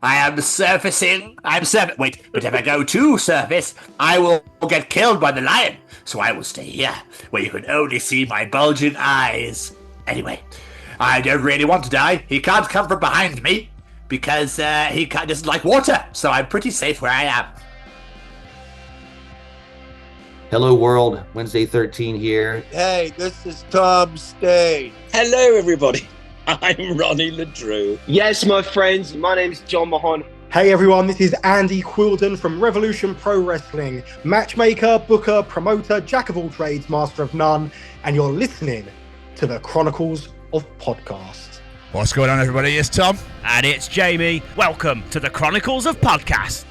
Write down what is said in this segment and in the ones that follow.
I am surfacing. Wait, but if I go to surface, I will get killed by the lion. So I will stay here, where you can only see my bulging eyes. Anyway, I don't really want to die. He can't come from behind me because doesn't like water. So I'm pretty safe where I am. Hello world, Wednesday 13 here. Hey, this is Tom Stay. Hello everybody, I'm Ronnie Ledrew. Yes, my friends, my name's John Mahon. Hey everyone, this is Andy Quilden from Revolution Pro Wrestling. Matchmaker, booker, promoter, jack of all trades, master of none. And you're listening to the Chronicles of Podcast. What's going on, everybody? It's Tom. And it's Jamie. Welcome to the Chronicles of Podcast.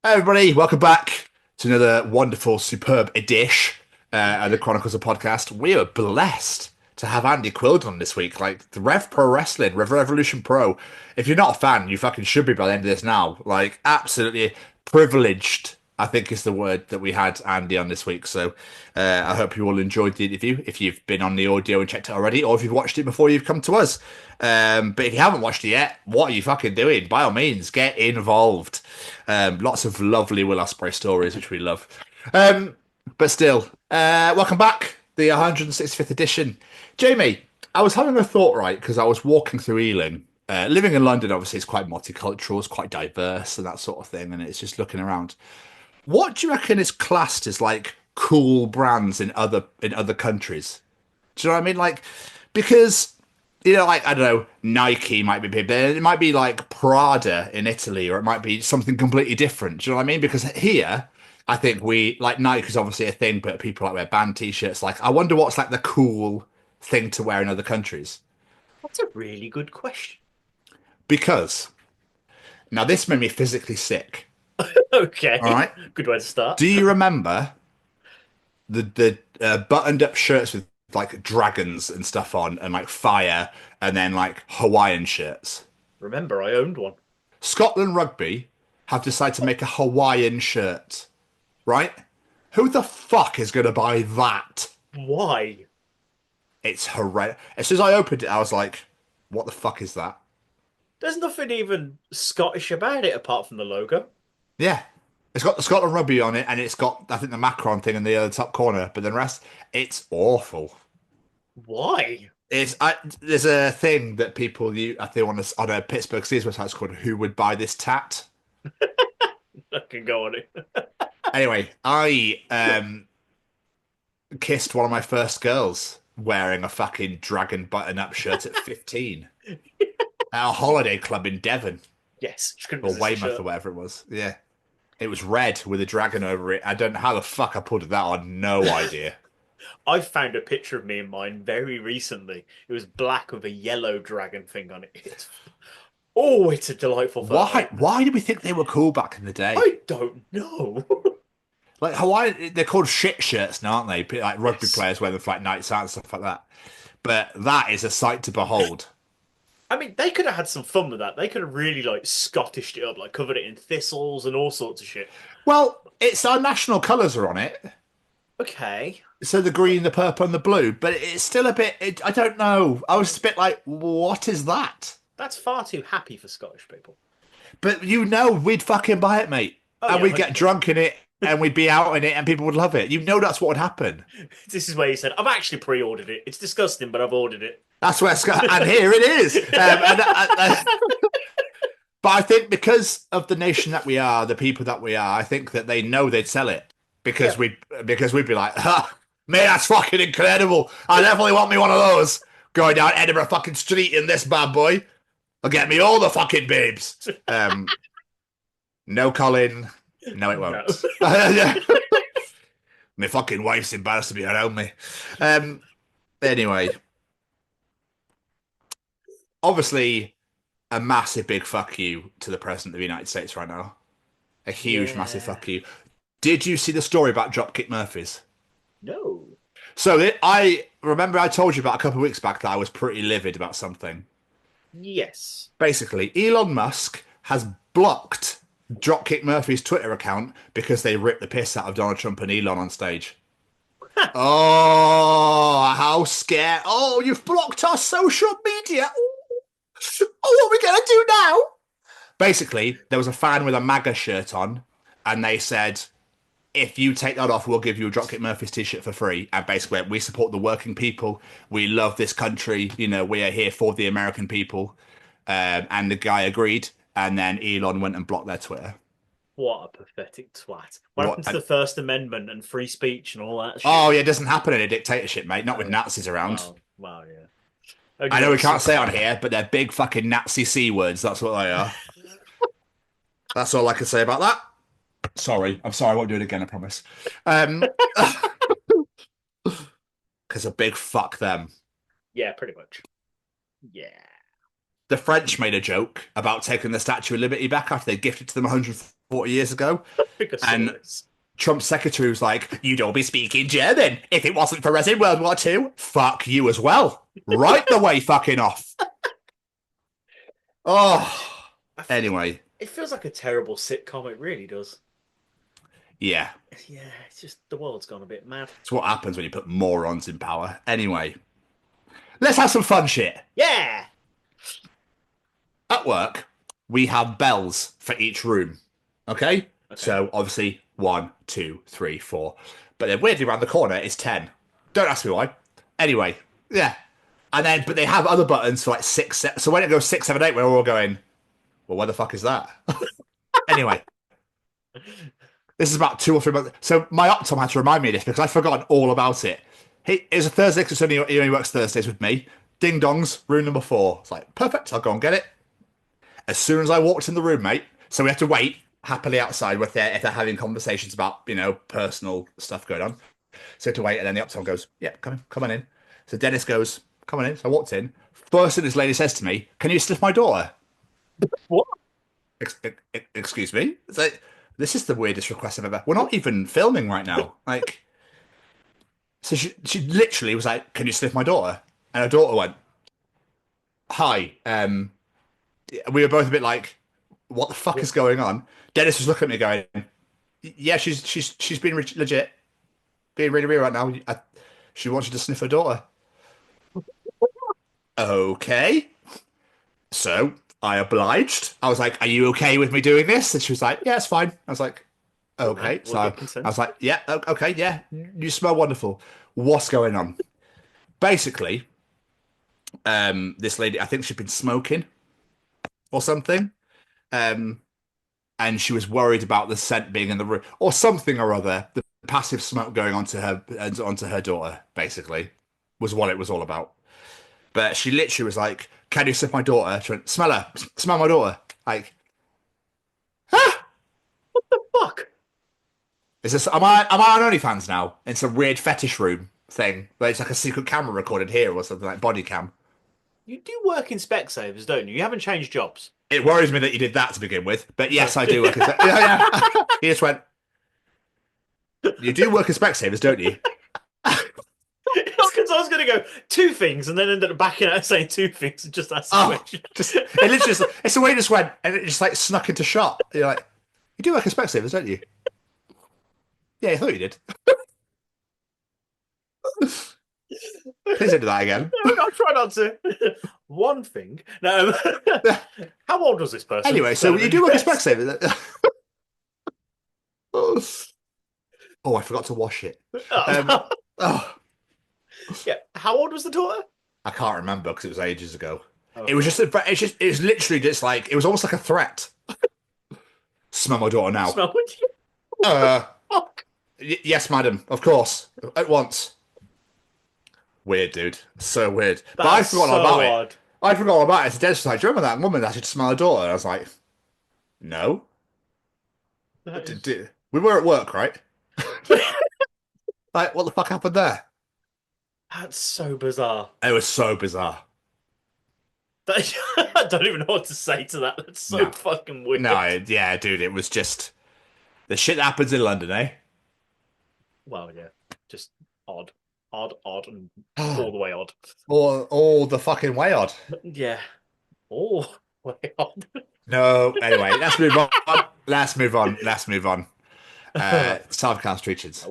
Hey everybody, welcome back to another wonderful, superb edition of the Chronicles of Podcast. We are blessed to have Andy Quilden on this week, like the Rev Pro Wrestling, Revolution Pro. If you're not a fan, you fucking should be by the end of this now. Like, absolutely privileged, I think is the word that we had Andy on this week. So I hope you all enjoyed the interview, if you've been on the audio and checked it already, or if you've watched it before you've come to us. But if you haven't watched it yet, what are you fucking doing? By all means, get involved. Lots of lovely Will Ospreay stories, which we love. But still, welcome back, the 165th edition. Jamie, I was having a thought, right, because I was walking through Elon. Living in London, obviously, is quite multicultural, it's quite diverse and that sort of thing, and it's just looking around. What do you reckon is classed as, like, cool brands in other countries? Do you know what I mean? Like, because, you know, like, I don't know, Nike might be big, but it might be like Prada in Italy, or it might be something completely different. Do you know what I mean? Because here, I think Nike is obviously a thing, but people like wear band t-shirts. Like, I wonder what's like the cool thing to wear in other countries. That's a really good question. Because, now this made me physically sick. Okay. All right. Good way to start. Do you remember the buttoned up shirts with like dragons and stuff on, and like fire, and then like Hawaiian shirts? Remember, I owned one. Scotland Rugby have decided to make a Hawaiian shirt, right? Who the fuck is going to buy that? Why? It's horrendous. As soon as I opened it, I was like, what the fuck is that? There's nothing even Scottish about it apart from the logo. Yeah. It's got the Scotland Rugby on it, and it's got, I think, the Macron thing in the other top corner, but the rest, it's awful. Why? There's a thing that people, I think, on a Pittsburgh Steelers website, it's called Who Would Buy This Tat? I can go on it. Anyway, I kissed one of my first girls wearing a fucking dragon button-up shirt at 15 at a holiday club in Devon. Yes. Or Weymouth or whatever it was. Yeah. It was red with a dragon over it. I don't know how the fuck I put that on. No idea. I found a picture of me and mine very recently. It was black with a yellow dragon thing on it. It's a delightful photo. Why did we think they were cool back in the day? I don't know. Like Hawaii, they're called shit shirts now, aren't they? Like rugby players wear them for like nights out and stuff like that. But that is a sight to behold. I mean, they could have had some fun with that. They could have really, like, Scottished it up, like, covered it in thistles and all sorts of shit. Well, it's our national colours are on it. Okay. So the green, the purple, and the blue. But it's still a bit, I don't know. I was a bit like, what is that? That's far too happy for Scottish people. But you know we'd fucking buy it, mate. Oh, and yeah, we'd get drunk in it, and we'd be out in it, and people would love it. You know that's what would happen. This is where you said, I've actually pre-ordered it. It's disgusting, but I've ordered it. That's where and here it is. But I think because of the nation that we are, the people that we are, I think that they know they'd sell it because we'd be like, mate, that's fucking incredible. I definitely want me one of those. Going down Edinburgh fucking street in this bad boy. I'll get me all the fucking babes. No, Colin. No, it won't. No. My fucking wife's embarrassed to be around me. Anyway. Obviously, a massive big fuck you to the President of the United States right now. A huge, massive fuck you. Did you see the story about Dropkick Murphys? No. So I remember I told you about a couple of weeks back that I was pretty livid about something. Yes. Basically, Elon Musk has blocked Dropkick Murphy's Twitter account because they ripped the piss out of Donald Trump and Elon on stage. Oh, how scared. Oh, you've blocked our social media. Ooh. what are we going to do now? Basically, there was a fan with a MAGA shirt on, and they said, if you take that off, we'll give you a Dropkick Murphys t-shirt for free. And basically, we support the working people. We love this country. You know, we are here for the American people. And the guy agreed. And then Elon went and blocked their Twitter. What a pathetic twat. What happened to the First Amendment and free speech and all that shit? Oh, yeah, it doesn't happen in a dictatorship, mate. Not with Nazis around. Wow, yeah. I know we can't say it on here, but they're big fucking Nazi C words. That's what they are. That's all I can say about that. Sorry. I'm sorry. I won't do it again, I promise. Because a big fuck them. Yeah, pretty much. Yeah. The French made a joke about taking the Statue of Liberty back after they gifted it to them 140 years ago. And Trump's secretary was like, you'd all be speaking German if it wasn't for us in World War II. Fuck you as well. Right the way fucking off. Oh. Anyway. It feels like a terrible sitcom. It really does. Yeah. Yeah, it's just the world's gone a bit mad. It's what happens when you put morons in power. Anyway. Let's have some fun shit. Yeah. At work, we have bells for each room. Okay? So, obviously, 1, 2, 3, 4. But then, weirdly, around the corner is 10. Don't ask me why. Anyway, yeah. And then, but they have other buttons for like 6, 7. So when it goes 6, 7, 8, we're all going, well, where the fuck is that? Anyway. This is about 2 or 3 months. So my Optom had to remind me of this because I'd forgotten all about it. It's a Thursday because he only works Thursdays with me. Ding dongs, room number 4. It's like, perfect, I'll go and get it. As soon as I walked in the room, mate, so we have to wait happily outside if they're having conversations about, you know, personal stuff going on. So we have to wait, and then the Optom goes, yeah, come on in. So Dennis goes, come on in. So I walked in. First thing this lady says to me, can you sniff my daughter? What? Excuse me? It's like, this is the weirdest request I've ever... We're not even filming right now. Like, so she literally was like, can you sniff my daughter? And her daughter went, hi, we were both a bit like, what the fuck is going on? Dennis was looking at me going, yeah, she's being legit. Being really real right now. She wants you to sniff her daughter. Okay. So I obliged. I was like, are you okay with me doing this? And she was like, yeah, it's fine. I was like, okay. So I was like, yeah, okay, yeah. You smell wonderful. What's going on? Basically, this lady, I think she'd been smoking or something. And she was worried about the scent being in the room or something or other. The passive smoke going onto her daughter, basically, was what it was all about. But she literally was like, can you sniff my daughter? She went, smell her. Smell my daughter. Like, ah! What the fuck? Is this, am I on OnlyFans now? It's a weird fetish room thing where it's like a secret camera recorded here or something like body cam. You do work in Specsavers, don't you? You haven't changed jobs. It worries me that you did that to begin with, but yes, I do work in yeah. He just went, you do work in Specsavers, don't you? Because I was going to go 2 things and then ended up backing out saying 2 things and just asked the question. It literally it's the way it just went and it just like snuck into shot. You're like, you do work in Specsavers, don't you? Yeah, I thought you did. Please don't do that again. I'll try not to. 1 thing. No. How old was this person? Anyway, so you do work in Specsavers. Oh, I forgot to wash it. Yeah. How old was the daughter? I can't remember because it was ages ago. Oh. It was literally just like, it was almost like a threat. Smell my daughter now. Smell what you... Yes, madam. Of course. At once. Weird, dude. So weird. That's but I forgot all about odd. it. I forgot all about it. So Dennis was like, do you remember that woman that should smell her daughter? And I was like, no. We were at work, right? Like, what the fuck happened there? That's so bizarre. It was so bizarre. I don't even know what to say to that. That's so fucking weird. No, yeah, dude, it was just the shit that happens in London, eh? Well, yeah, just odd, and all the way odd. All the fucking way odd. Yeah, all the way odd. No, anyway, let's move on. Let's move on. Southcast Treachings.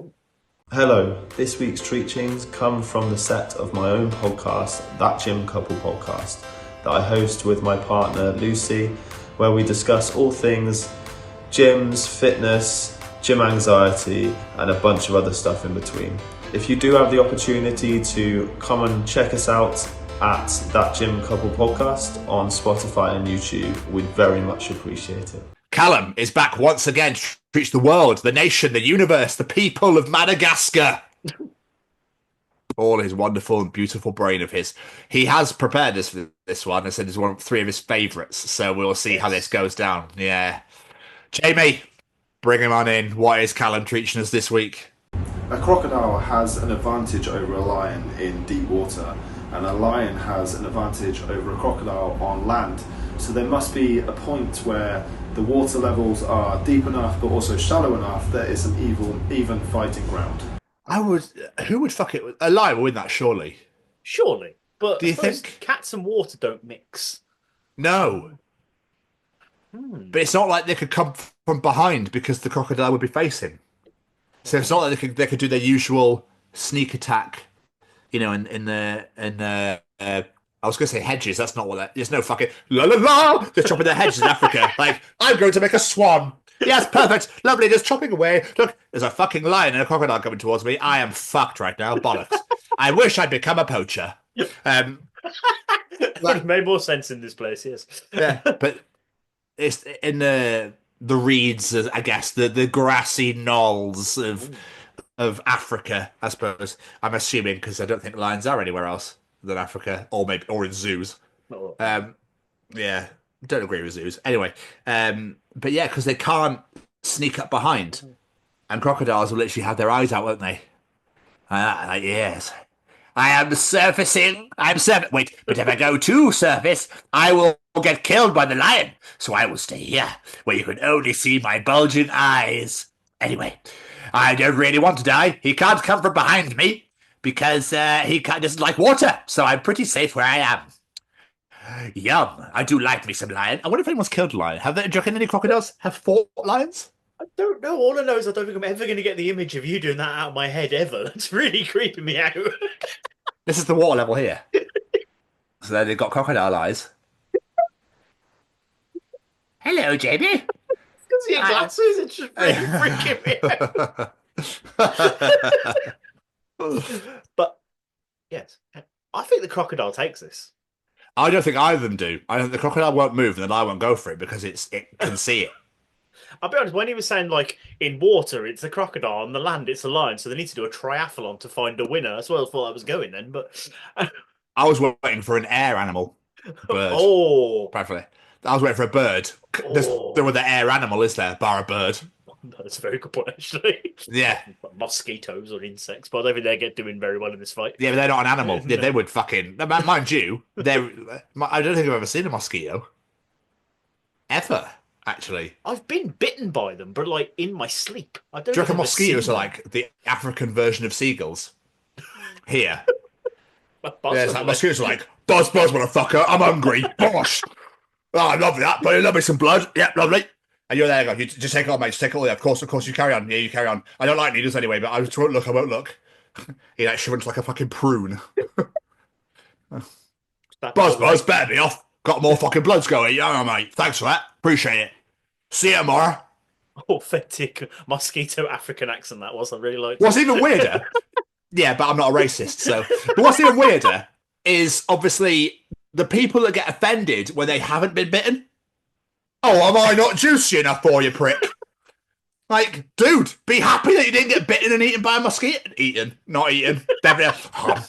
Hello, this week's Treachings come from the set of my own podcast, That Gym Couple Podcast. that I host with my partner Lucy, where we discuss all things gyms, fitness, gym anxiety, and a bunch of other stuff in between. If you do have the opportunity to come and check us out at That Gym Couple Podcast on Spotify and YouTube, we'd very much appreciate it. Callum is back once again to reach the world, the nation, the universe, the people of Madagascar. All his wonderful and beautiful brain of his. He has prepared us for this one and said it's three of his favourites, so we'll see how this goes down. Yeah. Jamie, bring him on in. What is Callum teaching us this week? A crocodile has an advantage over a lion in deep water, and a lion has an advantage over a crocodile on land. So there must be a point where the water levels are deep enough but also shallow enough that it's an even fighting ground. Who would fuck it? A lion will win that, surely. Surely. But do you think cats and water don't mix? No. But it's not like they could come from behind because the crocodile would be facing. So it's not like they could do their usual sneak attack, you know, in the I was going to say hedges. That's not what that. There's no fucking la la la. Just chopping their hedges in Africa. Like, I'm going to make a swan. Yes, perfect, lovely. Just chopping away. Look, there's a fucking lion and a crocodile coming towards me. I am fucked right now. Bollocks. I wish I'd become a poacher. Would have made more sense in this place. Yes. Yeah, but it's in the reeds, I guess, the grassy knolls of Africa, I suppose. I'm assuming, because I don't think lions are anywhere else than Africa, or in zoos. Yeah, don't agree with zoos. Anyway, but yeah, because they can't sneak up behind, and crocodiles will literally have their eyes out, won't they? Like, yes, I am surfacing. Wait, but if I go to surface, I will get killed by the lion. So I will stay here, where you can only see my bulging eyes. Anyway, I don't really want to die. He can't come from behind me because he doesn't like water. So I'm pretty safe where I am. Yum! I do like me some lion. I wonder if anyone's killed a lion. Do you reckon any crocodiles have fought lions? I don't know. All I know is I don't think I'm ever going to get the image of you doing that out of my head ever. That's really creeping me out. This is the water level here. So then they've got crocodile eyes. Hello, Jamie. Because your glasses, it's just really freaking me out. But, yes, I think the crocodile takes this. I don't think either of them do. I think the crocodile won't move and the lion won't go for it because it can see it. I'll be honest, when he was saying, like, in water, it's a crocodile, on the land, it's a lion, so they need to do a triathlon to find a winner. That's where I thought I was going then, but... I was waiting for an air animal. Bird. Oh! Preferably. I was waiting for a bird. There was the air animal, is there? Bar a bird. That's a very good point, actually. Yeah. Mosquitoes or insects, but I don't think they're doing very well in this fight. Yeah, but they're not an animal. Yeah, they would fucking... Mind you, I don't think I've ever seen a mosquito. Ever. Actually, I've been bitten by them, but like in my sleep. I don't. Do you reckon mosquitoes are like the African version of seagulls? Here, yeah, it's like mosquitoes are like buzz, motherfucker. I'm hungry. Bosh. Oh, I love that. But love me some blood. Yeah, lovely. And you're there, go. You just take it on, mate. Just take it all. Yeah, of course. You carry on. Yeah, you carry on. I don't like needles anyway, but I just won't look. I won't look. He like shrinks like a fucking prune. Buzz, better be off. Got more fucking bloods going. Yeah, mate. Thanks for that. Appreciate it. See you tomorrow. Authentic mosquito African accent that was. I really liked it. What's even weirder, yeah, but I'm not a racist, so. But what's even weirder is obviously the people that get offended when they haven't been bitten. Oh, am I not juicy enough for you, prick? Like, dude, be happy that you didn't get bitten and eaten by a mosquito. Not eaten. Definitely.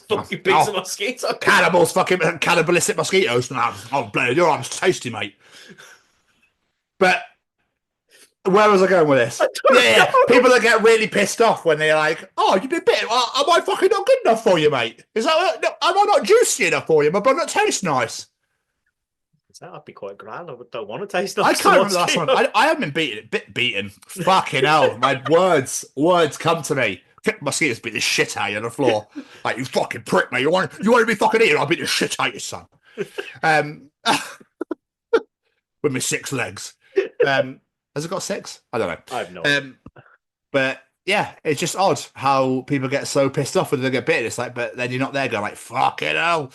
Fucking piece of mosquito. Cannibals, fucking cannibalistic mosquitoes. Oh, bloody, your arm's tasty, mate. But where was I going with this? Yeah, people that get really pissed off when they're like, "Oh, you've been bitten. Well, am I fucking not good enough for you, mate? Is that? Am I not juicy enough for you? My blood not taste nice." That'd be quite grand. I don't want to taste nice. I can't remember the last one. I haven't been beaten. Fucking hell, my words come to me. Mosquitoes beat the shit out of you on the floor. Like, you fucking prick, mate. You want to be fucking eaten? I'll beat the shit out of you, son. With my 6 legs. Has it got 6? I don't know. I have no idea. But yeah, it's just odd how people get so pissed off when they get bitten. It's like, but then you're not there going like, fucking hell.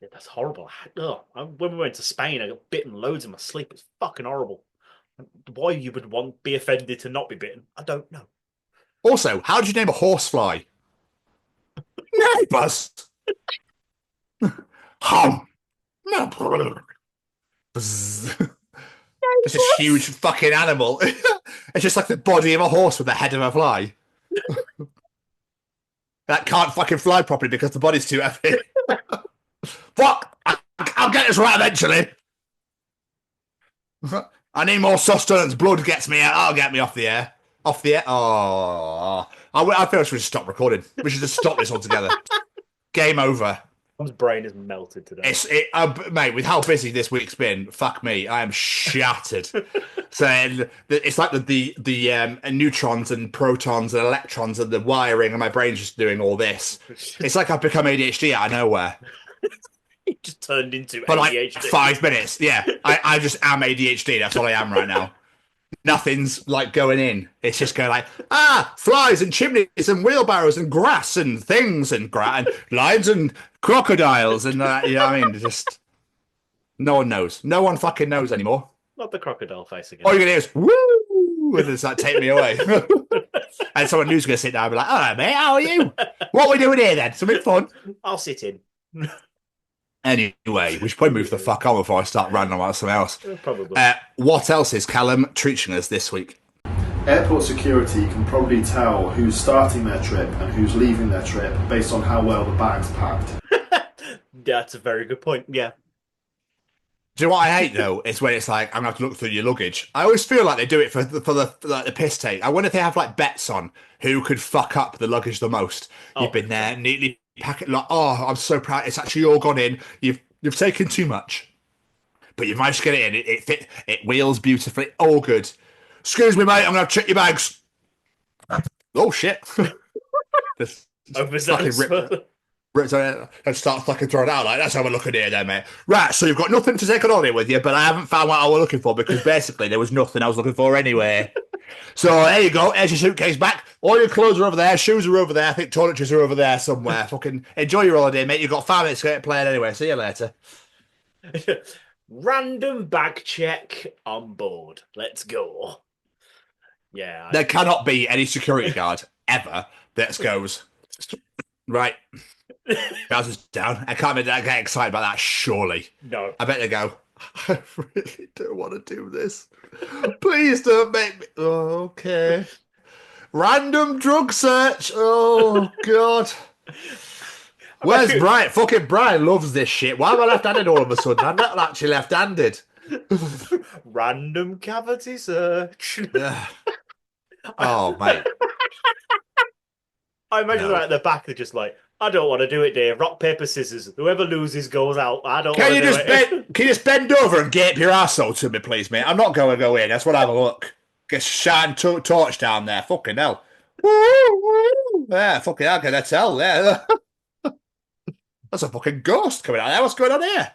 Yeah, that's horrible. When we went to Spain, I got bitten loads in my sleep. It's fucking horrible. Why you would be offended to not be bitten, I don't know. Also, how did you name a horsefly? Neighbours. Hum. It's a huge fucking animal. It's just like the body of a horse with the head of a fly. That can't fucking fly properly because the body's too heavy. Fuck! I'll get this right eventually. I need more sustenance. Blood gets me out. I'll get me off the air. Off the air. Oh, I feel we should stop recording. We should just stop this altogether. Game over. Tom's brain is melted today. Mate, with how busy this week's been, fuck me, I am shattered. So it's like the neutrons and protons and electrons and the wiring, and my brain's just doing all this. It's like I've become ADHD out of nowhere. It just turned into for ADHD. Like 5 minutes. Yeah, I just am ADHD. That's all I am right now. Nothing's like going in. It's just going like, flies and chimneys and wheelbarrows and grass and things and lions and crocodiles and you know what I mean? Just no one knows. No one fucking knows anymore. Not the crocodile face again. All you're gonna hear is woo, and it's like take me away. And someone new's gonna sit down and be like, "Hello, mate, how are you? What are we doing here then? Something fun." I'll sit in. Anyway, we should probably move the fuck on before I start ranting about something else. Probably. What else is Callum teaching us this week? Airport security can probably tell who's starting their trip and who's leaving their trip based on how well the bag's packed. That's a very good point. Yeah. Do you know what I hate though? Is when it's like I'm gonna have to look through your luggage. I always feel like they do it for the piss take. I wonder if they have like bets on who could fuck up the luggage the most. You've been there neatly pack it like, I'm so proud. It's actually all gone in. You've taken too much, but you've managed to get it in. It wheels beautifully. All good. Excuse me, mate. I'm gonna check your bags. Oh shit! Ripped on it and start fucking throwing it out like that's how we're looking here, then, mate. Right, so you've got nothing to take on holiday with you, but I haven't found what I was looking for because basically there was nothing I was looking for anyway. So there you go. There's your suitcase back. All your clothes are over there. Shoes are over there. I think toiletries are over there somewhere. Fucking enjoy your holiday, mate. You've got 5 minutes to get playing anyway. See you later. Random bag check on board. Let's go. Yeah. There cannot be any security guard ever that goes, right. Trousers down. I can't get excited about that, surely. No. I bet they go, I really don't want to do this. Please don't make me. Oh, okay. Random drug search. Oh, God. Where's Brian? Fucking Brian loves this shit. Why am I left-handed all of a sudden? I'm not actually left-handed. Random cavity search. Oh, mate. I imagine they're at the back, they're just like, I don't want to do it, Dave. Rock, paper, scissors. Whoever loses goes out. I don't want to do it. Can you just bend over and gape your arsehole to me, please, mate? I'm not going to go in. That's what I have a look. Get shine torch down there. Fucking hell. Yeah, fucking hell. Can I tell? Yeah. That's a fucking ghost coming out there. What's going on here?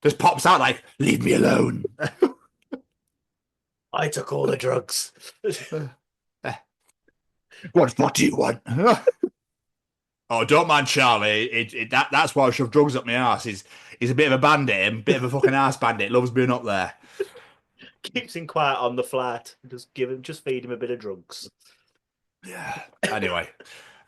Just pops out like, leave me alone. I took all the drugs. What do you want? Oh, don't mind Charlie. That's why I shove drugs up my arse. He's a bit of a bandit, a bit of a fucking arse bandit. Loves being up there. Keeps him quiet on the flat. Just feed him a bit of drugs. Yeah. Anyway,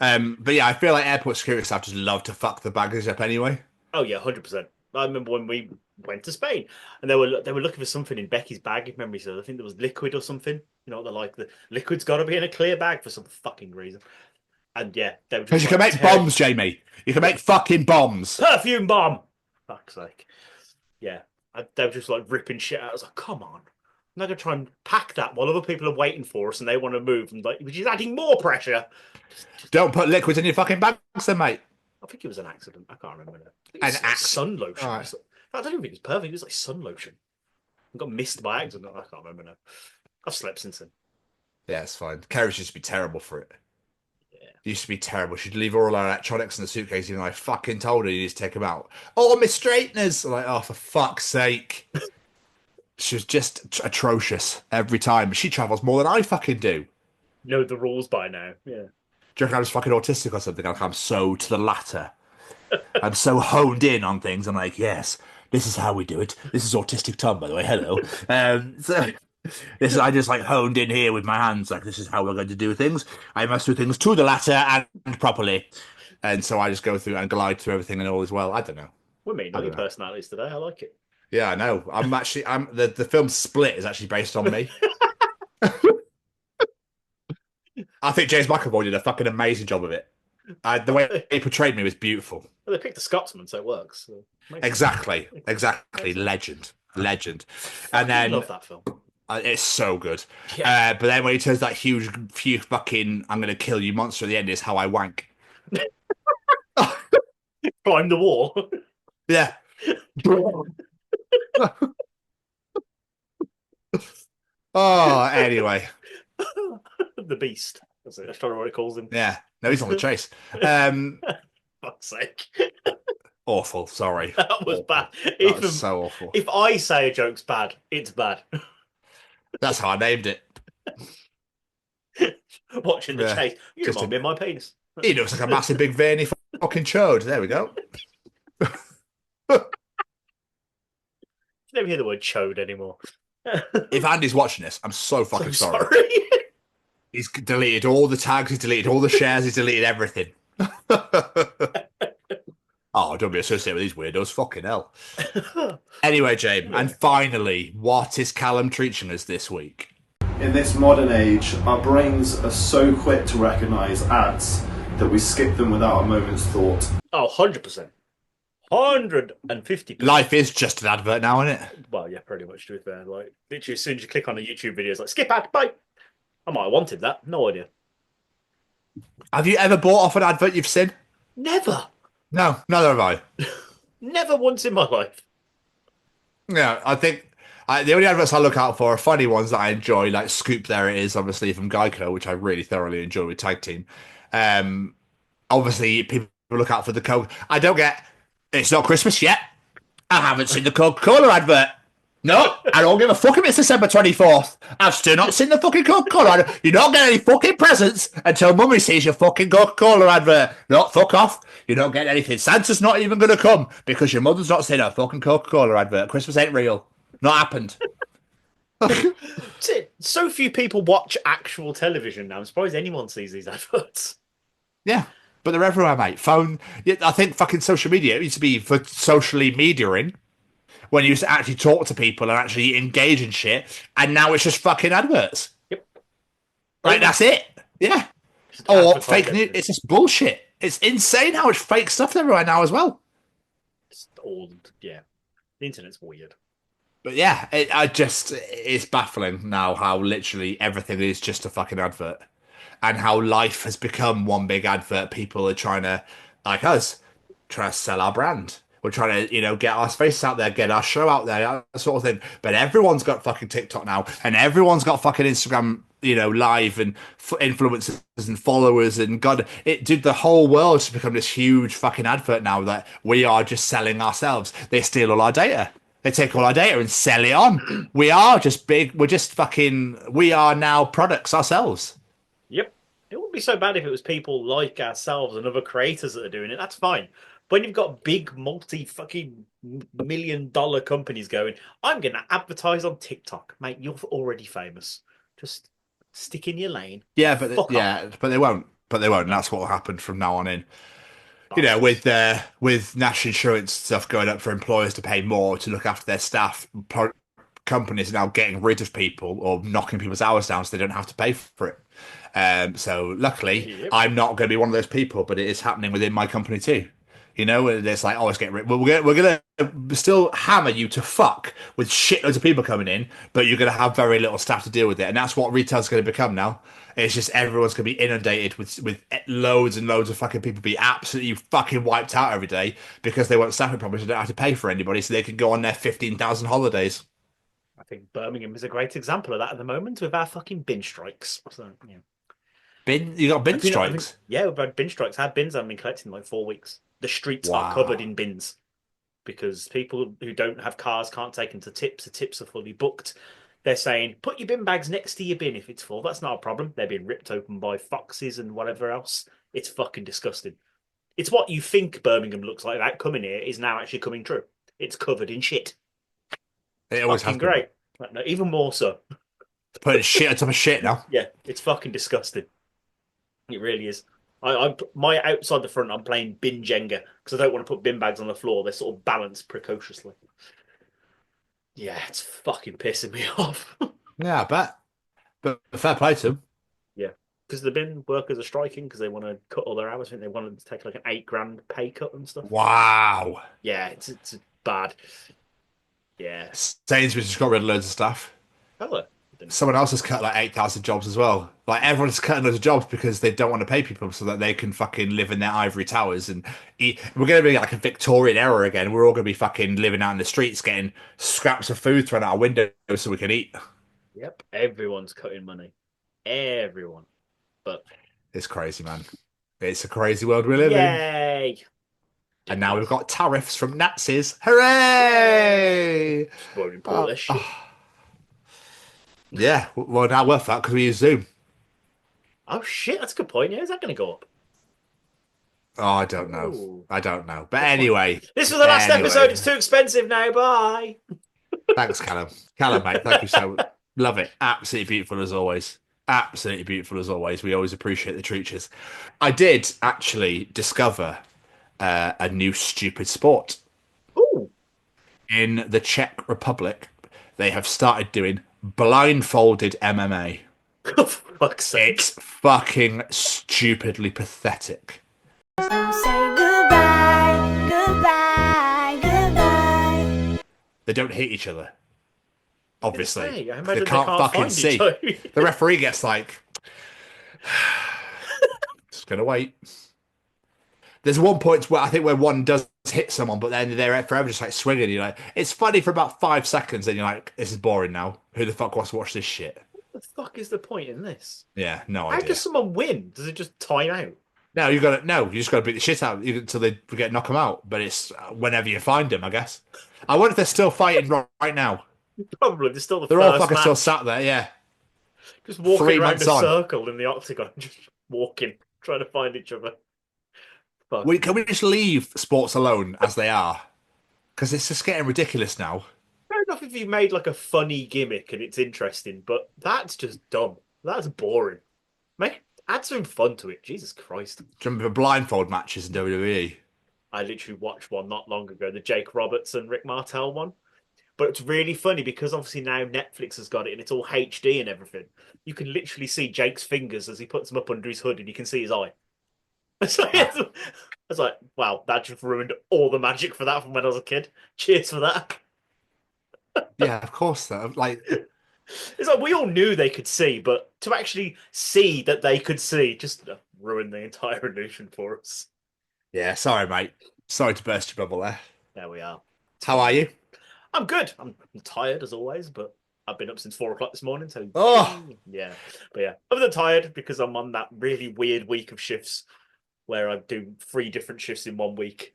but yeah, I feel like airport security staff just love to fuck the baggage up anyway. Oh yeah, 100%. I remember when we went to Spain and they were looking for something in Becky's bag. If memory serves, I think there was liquid or something. You know, they're like the liquid's got to be in a clear bag for some fucking reason. And yeah, they were just because you can make bombs, Jamie. You can make fucking bombs. Perfume bomb. Fuck's sake. Yeah, they were just like ripping shit out. I was like, come on. I'm not gonna try and pack that while other people are waiting for us and they want to move, and like, which is adding more pressure. Don't put liquids in your fucking bags, then, mate. I think it was an accident. I can't remember now. An accident. Sun lotion. Right. I don't even think it was perfect. It was like sun lotion. I got missed by accident. I can't remember now. I've slept since then. Yeah, it's fine. Carrie used to be terrible for it. Yeah. Used to be terrible. She'd leave all our electronics in the suitcase, even though I fucking told her you need to take them out. Oh, my straighteners! I'm like, oh, for fuck's sake. She was just atrocious every time. She travels more than I fucking do. Know the rules by now. Yeah. Do you reckon I'm just fucking autistic or something? Like I'm so to the latter. I'm so honed in on things. I'm like, yes, this is how we do it. This is autistic Tom, by the way. Hello. So I just like honed in here with my hands. Like, this is how we're going to do things. I must do things to the latter and properly. And so I just go through and glide through everything, and all is well. I don't know. We're meeting I all your don't know. personalities today. I like it. Yeah, I know. I'm the film Split is actually based on me. I think James McAvoy did a fucking amazing job of it. The way he portrayed me was beautiful. Well, they picked the Scotsman, so it works. So Exactly. Excellent. Legend. I And then love that film. it's so good. Yeah. But then when he turns that huge fucking "I'm gonna kill you" monster at the end is how I wank. Climb the wall. Yeah. Oh, anyway. The Beast. That's it. That's probably what it calls him. Yeah. No, he's on the chase. Fuck's sake. Awful. Sorry. That was bad. That was so awful. If I say a joke's bad, it's bad. That's how I named it. Watching the Yeah. chase. You Just remind me of my penis. He looks like a massive, big, veiny fucking chode. There we go. You never hear the word chode anymore. If Andy's watching this, I'm so fucking So sorry. He's deleted all the tags, he's deleted all the shares, he's deleted everything. Oh, don't be associated with these weirdos. Fucking hell. Anyway, James, and finally, what is Callum teaching us this week? In this modern age, our brains are so quick to recognise ads that we skip them without a moment's thought. Oh, 100%. 150%. Life is just an advert now, isn't it? Well, yeah, pretty much, to be fair. Like, literally, as soon as you click on a YouTube video, it's like, skip ad, bye. I might have wanted that. No idea. Have you ever bought off an advert you've seen? Never. No, neither have I. Never once in my life. Yeah, I think the only adverts I look out for are funny ones that I enjoy, like Scoop There It Is, obviously, from Geico, which I really thoroughly enjoy with Tag Team. Obviously, people look out for the Coke. I don't get, it's not Christmas yet. I haven't seen the Coca-Cola advert. No, I don't give a fuck if it's December 24th. I've still not seen the fucking Coca-Cola advert. You don't get any fucking presents until Mummy sees your fucking Coca-Cola advert. No, fuck off. You don't get anything. Santa's not even going to come because your mother's not seen a fucking Coca-Cola advert. Christmas ain't real. Not happened. So few people watch actual television now. I'm surprised anyone sees these adverts. Yeah, but they're everywhere, mate. Phone. Yeah, I think fucking social media, it used to be for socially mediaing, when you used to actually talk to people and actually engage in shit, and now it's just fucking adverts. Yep. Right, that's it. Yeah. Just Or advertise fake news. everything. It's just bullshit. It's insane how much fake stuff everywhere now as well. It's all, yeah. The internet's weird. But yeah, it's baffling now how literally everything is just a fucking advert, and how life has become one big advert. People are trying to, like us, trying to sell our brand. We're trying to, get our face out there, get our show out there, that sort of thing. But everyone's got fucking TikTok now, and everyone's got fucking Instagram, live, and influencers and followers, and dude, the whole world's become this huge fucking advert now that we are just selling ourselves. They steal all our data. They take all our data and sell it on. We are just big. We are now products ourselves. Yep. It wouldn't be so bad if it was people like ourselves and other creators that are doing it. That's fine. But when you've got big multi-fucking-million-dollar companies going, I'm going to advertise on TikTok. Mate, you're already famous. Just stick in your lane. Yeah, but they won't. But they won't. And that's what will happen from now on in. With national insurance stuff going up for employers to pay more to look after their staff, companies are now getting rid of people or knocking people's hours down so they don't have to pay for it. So luckily, I'm not going to be one of those people, but it is happening within my company too. It's like, oh, it's getting rid. Well, we're going to still hammer you to fuck with shitloads of people coming in, but you're going to have very little staff to deal with it. And that's what retail's going to become now. It's just everyone's going to be inundated with loads and loads of fucking people be absolutely fucking wiped out every day because they want staffing problems and don't have to pay for anybody so they can go on their 15,000 holidays. I think Birmingham is a great example of that at the moment with our fucking bin strikes. So, yeah. You got bin strikes? Yeah, we've had bin strikes. Our bins haven't been collected in like 4 weeks. The streets Wow. are covered in bins because people who don't have cars can't take them to tips. The tips are fully booked. They're saying, put your bin bags next to your bin if it's full. That's not a problem. They're being ripped open by foxes and whatever else. It's fucking disgusting. It's what you think Birmingham looks like without coming here is now actually coming true. It's covered in shit. It always has Fucking been. great. Like, no, even more so. It's putting shit on top of shit now. Yeah, it's fucking disgusting. It really is. My outside the front, I'm playing bin Jenga because I don't want to put bin bags on the floor. They're sort of balanced precociously. Yeah, it's fucking pissing me off. Yeah, I bet. But fair play to them. Yeah, because the bin workers are striking because they want to cut all their hours. I think they wanted to take like an $8,000 pay cut and stuff. Wow. Yeah, it's bad. Yeah. Sainsbury's just got rid of loads of stuff. Hello. Someone else has cut like 8,000 jobs as well. Like everyone's cutting loads of jobs because they don't want to pay people so that they can fucking live in their ivory towers and eat. We're going to be like a Victorian era again. We're all going to be fucking living out in the streets, getting scraps of food thrown out our windows so we can eat. Yep, everyone's cutting money. Everyone. But it's crazy, man. It's a crazy world we live in. Yay! And now we've got tariffs from Nazis. Hooray! Voting for this shit. Yeah, well, now worth that because we use Zoom. Oh shit, that's a good point. Yeah, is that going to go up? Oh, I don't know. Ooh. I don't know. But anyway. This was the last episode. It's too expensive now. Bye. Thanks, Callum. Callum, mate. Thank you so much. Love it. Absolutely beautiful as always. Absolutely beautiful as always. We always appreciate the treaches. I did actually discover a new stupid sport. Ooh. In the Czech Republic, they have started doing blindfolded MMA. For fuck's sake. It's fucking stupidly pathetic. Say goodbye, goodbye, goodbye. They don't hit each other. Obviously. They can't fucking see. The referee gets like, just gonna wait. There's one point where I think where one does hit someone, but then they're forever just like swinging. You're like, it's funny for about 5 seconds, then you're like, this is boring now. Who the fuck wants to watch this shit? What the fuck is the point in this? Yeah, no How idea. does someone win? Does it just time out? No, you just got to beat the shit out until they knock them out. But it's whenever you find them, I guess. I wonder if they're still fighting right now. Probably. They're still They're all fucking still sat there. Yeah, just walking 3 around months a on. circle in the octagon, just walking, trying to find each other. Fuck. Can we just leave sports alone as they are? Because it's just getting ridiculous now. Fair enough if you made like a funny gimmick and it's interesting, but that's just dumb. That's boring. Add some fun to it. Jesus Christ. Do you remember the blindfold matches in WWE? I literally watched one not long ago, the Jake Roberts and Rick Martel one. But it's really funny because obviously now Netflix has got it and it's all HD and everything. You can literally see Jake's fingers as he puts them up under his hood and you can see his eye. So I was like, wow, that just ruined all the magic for that from when I was a kid. Cheers for that. Yeah, of course. Though. Like, it's like we all knew they could see, but to actually see that they could see just ruined the entire illusion for us. yeah, sorry, mate. Sorry to burst your bubble there. There we are. How are you? I'm good. I'm tired as always, but I've been up since 4 o'clock this morning. So yeah, but yeah, other than tired because I'm on that really weird week of shifts where I do 3 different shifts in 1 week.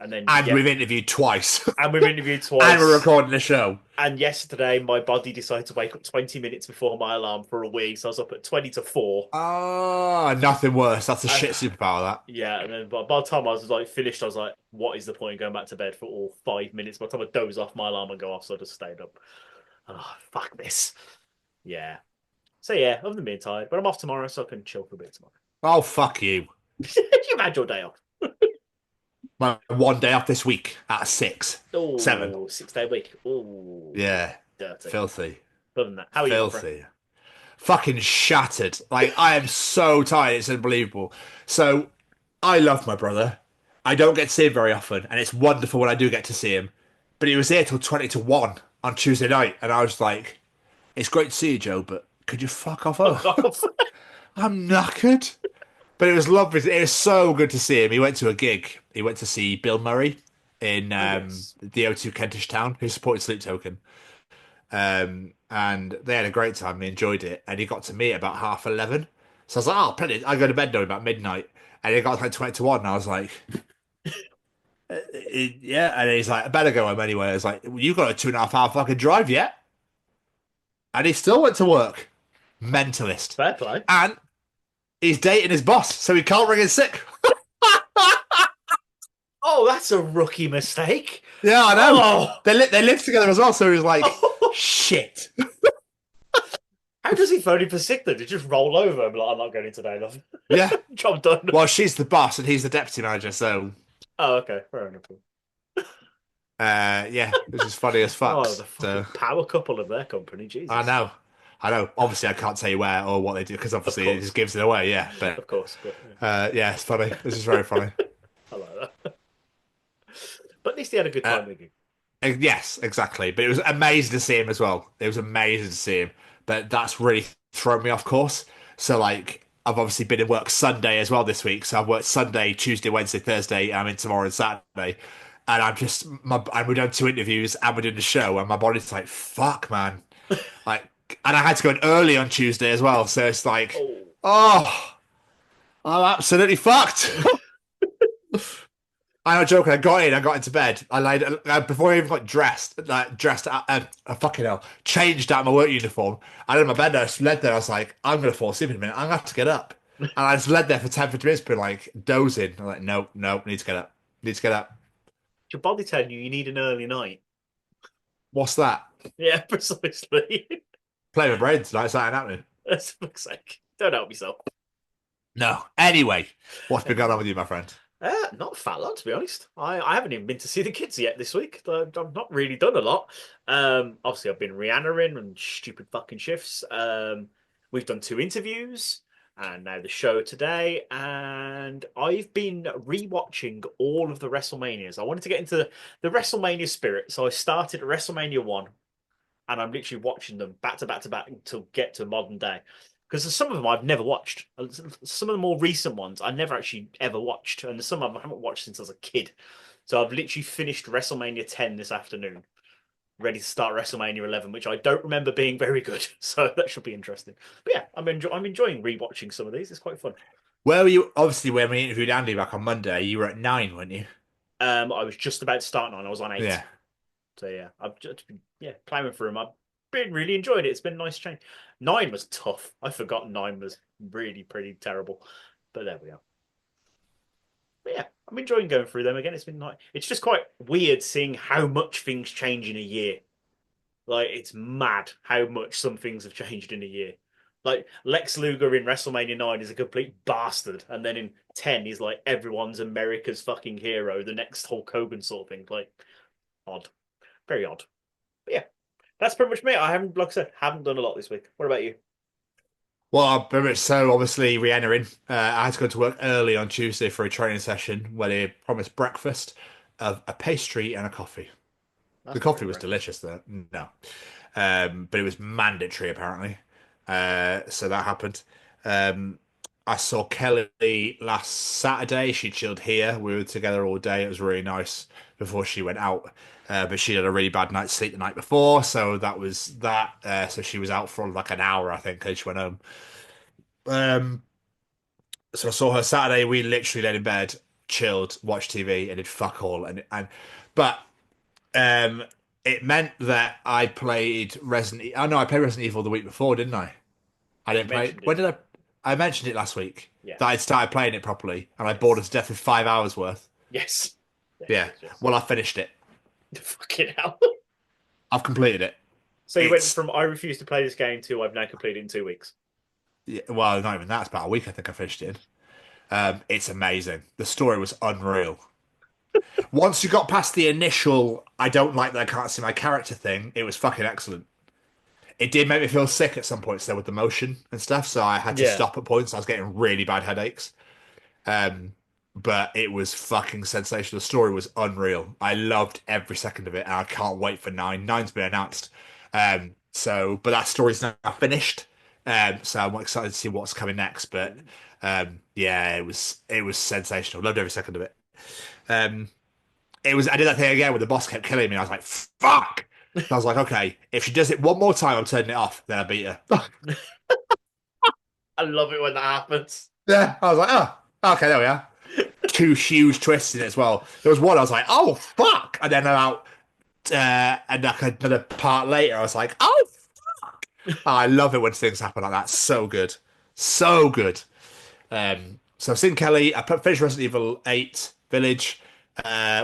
And we've interviewed twice. And we've interviewed twice. And we're recording the show. And yesterday, my body decided to wake up 20 minutes before my alarm for a wee. So I was up at 20 to 4. Oh, nothing worse. That's a shit superpower, that. Yeah, and then by the time I was like finished, I was like, what is the point of going back to bed for all 5 minutes? By the time I doze off, my alarm would go off, so I just stayed up. Oh, fuck this. Yeah. So yeah, other than being tired. But I'm off tomorrow, so I can chill for a bit tomorrow. Oh, fuck you. You've had your day off. My 1 day off this week out of 6. Ooh, 7. 6-day week. Ooh. Yeah. Dirty. Filthy. Other than that, how are you? Filthy. Fucking shattered. Like, I am so tired. It's unbelievable. So, I love my brother. I don't get to see him very often, and it's wonderful when I do get to see him. But he was here till 20 to 1 on Tuesday night, and I was like, it's great to see you, Joe, but could you fuck off? I'm knackered. But it was lovely. It was so good to see him. He went to a gig. He went to see Bill Murray in the O2 Kentish Town, who supported Sleep Token. And they had a great time. They enjoyed it. And he got to me about 11:30. So I was like, oh, plenty. I go to bed now about midnight. And he got to like 20 to 1. And I was like, yeah. And he's like, I better go home anyway. I was like, you got a 2.5 hour fucking drive yet? And he still went to work. Mentalist. Fair play. And he's dating his boss, so he can't ring in sick. Oh, that's a rookie mistake. Yeah, I know. Oh. They live together as well, so he was like, shit. How does he phone him for sick then? Did he just roll over and be like, I'm not going in today, love? Yeah. Job done. Well, she's the boss and he's the deputy manager, so Oh, okay. Fair enough. yeah, which is funny as fuck. Oh, the fucking power couple of their company, Jesus. I know. Obviously, I can't tell you where or what they do because obviously it just gives it away. Yeah, but Of course. But, yeah, it's funny. This is very funny. I like that. But at least he had a good time with you. Yes, exactly. But it was amazing to see him as well. It was amazing to see him. But that's really thrown me off course. So, like, I've obviously been in work Sunday as well this week. So I've worked Sunday, Tuesday, Wednesday, Thursday. I'm in tomorrow and Saturday. And we're doing 2 interviews and we're doing the show. And my body's like, fuck, man. Like, and I had to go in early on Tuesday as well. So it's like, oh I'm absolutely fucked. I'm not joking. I got into bed. I laid before I even got dressed, fucking hell, changed out my work uniform. I in my bed. I just laid there. I was like, I'm gonna fall asleep in a minute. I'm gonna have to get up. And I just laid there for 10-15 minutes, been like dozing. I'm like, no, need to get up. Your body telling you need an early night. What's that? Yeah, precisely. Play my brain tonight. Is that happening? That's for fuck's sake. Don't help yourself. No. Anyway, what's been going on with you, my friend? Not a fat lot, to be honest. I haven't even been to see the kids yet this week. I've not really done a lot. Obviously, I've been Rihanna and stupid fucking shifts. We've done 2 interviews and now the show today. And I've been rewatching all of the WrestleManias. I wanted to get into the WrestleMania spirit. So I started at WrestleMania 1 and I'm literally watching them back to back to back until get to modern day. Because some of them I've never watched. Some of the more recent ones I never actually ever watched. And some of them I haven't watched since I was a kid. So I've literally finished WrestleMania 10 this afternoon. Ready to start WrestleMania 11, which I don't remember being very good. So that should be interesting. But yeah, I'm enjoying rewatching some of these. It's quite fun. Where were you? Obviously, when we interviewed Andy back on Monday, you were at 9, weren't you? I was just about to start 9. I was on 8. Yeah. So yeah, I've just been plowing through them. I've been really enjoying it. It's been a nice change. 9 was tough. I forgot 9 was really pretty terrible. But there we are. But yeah, I'm enjoying going through them again. It's been nice. It's just quite weird seeing how much things change in a year. Like, it's mad how much some things have changed in a year. Like, Lex Luger in WrestleMania 9 is a complete bastard. And then in 10, he's like, everyone's America's fucking hero. The next Hulk Hogan sort of thing. Like, odd. Very odd. But yeah, that's pretty much me. I haven't, like I said, haven't done a lot this week. What about you? Well, very much so. Obviously, Rihanna in. I had to go to work early on Tuesday for a training session where they promised breakfast of a pastry and a coffee. The coffee was delicious, though. No. But it was mandatory, apparently. So that happened. I saw Kelly last Saturday. She chilled here. We were together all day. It was really nice before she went out. But she had a really bad night's sleep the night before. So that was that. So she was out for like an hour, I think, and she went home. So I saw her Saturday. We literally laid in bed, chilled, watched TV, and did fuck all. But it meant that I played Resident Evil. Oh, no, I played Resident Evil the week before, didn't I? I didn't play it. When did I mentioned it last week. Yeah. That I'd started playing it properly, and I bored it to death with 5 hours worth. Yes. Yeah. Well, I finished it. Fucking hell. I've completed it. So you went from I refuse to play this game to I've now completed it in 2 weeks. Yeah, well, not even that. It's about a week, I think I finished it in. It's amazing. The story was unreal. Once you got past the initial, I don't like that I can't see my character thing, it was fucking excellent. It did make me feel sick at some points, though, with the motion and stuff, so I had to stop at points. I was getting really bad headaches. But it was fucking sensational. The story was unreal. I loved every second of it, and I can't wait for 9. 9's been announced. But that story's now finished. So I'm excited to see what's coming next. But yeah, it was sensational. Loved every second of it. I did that thing again where the boss kept killing me. I was like, fuck! And I was like, okay, if she does it one more time, I'm turning it off. Then I beat her. I love it when that happens. Yeah, I was like, oh, okay, there we are. 2 huge twists in it as well. There was one I was like, oh, fuck! And then and like another part later, I was like, oh, fuck! I love it when things happen like that. So good. So good. So I've seen Kelly. I finished Resident Evil 8 Village.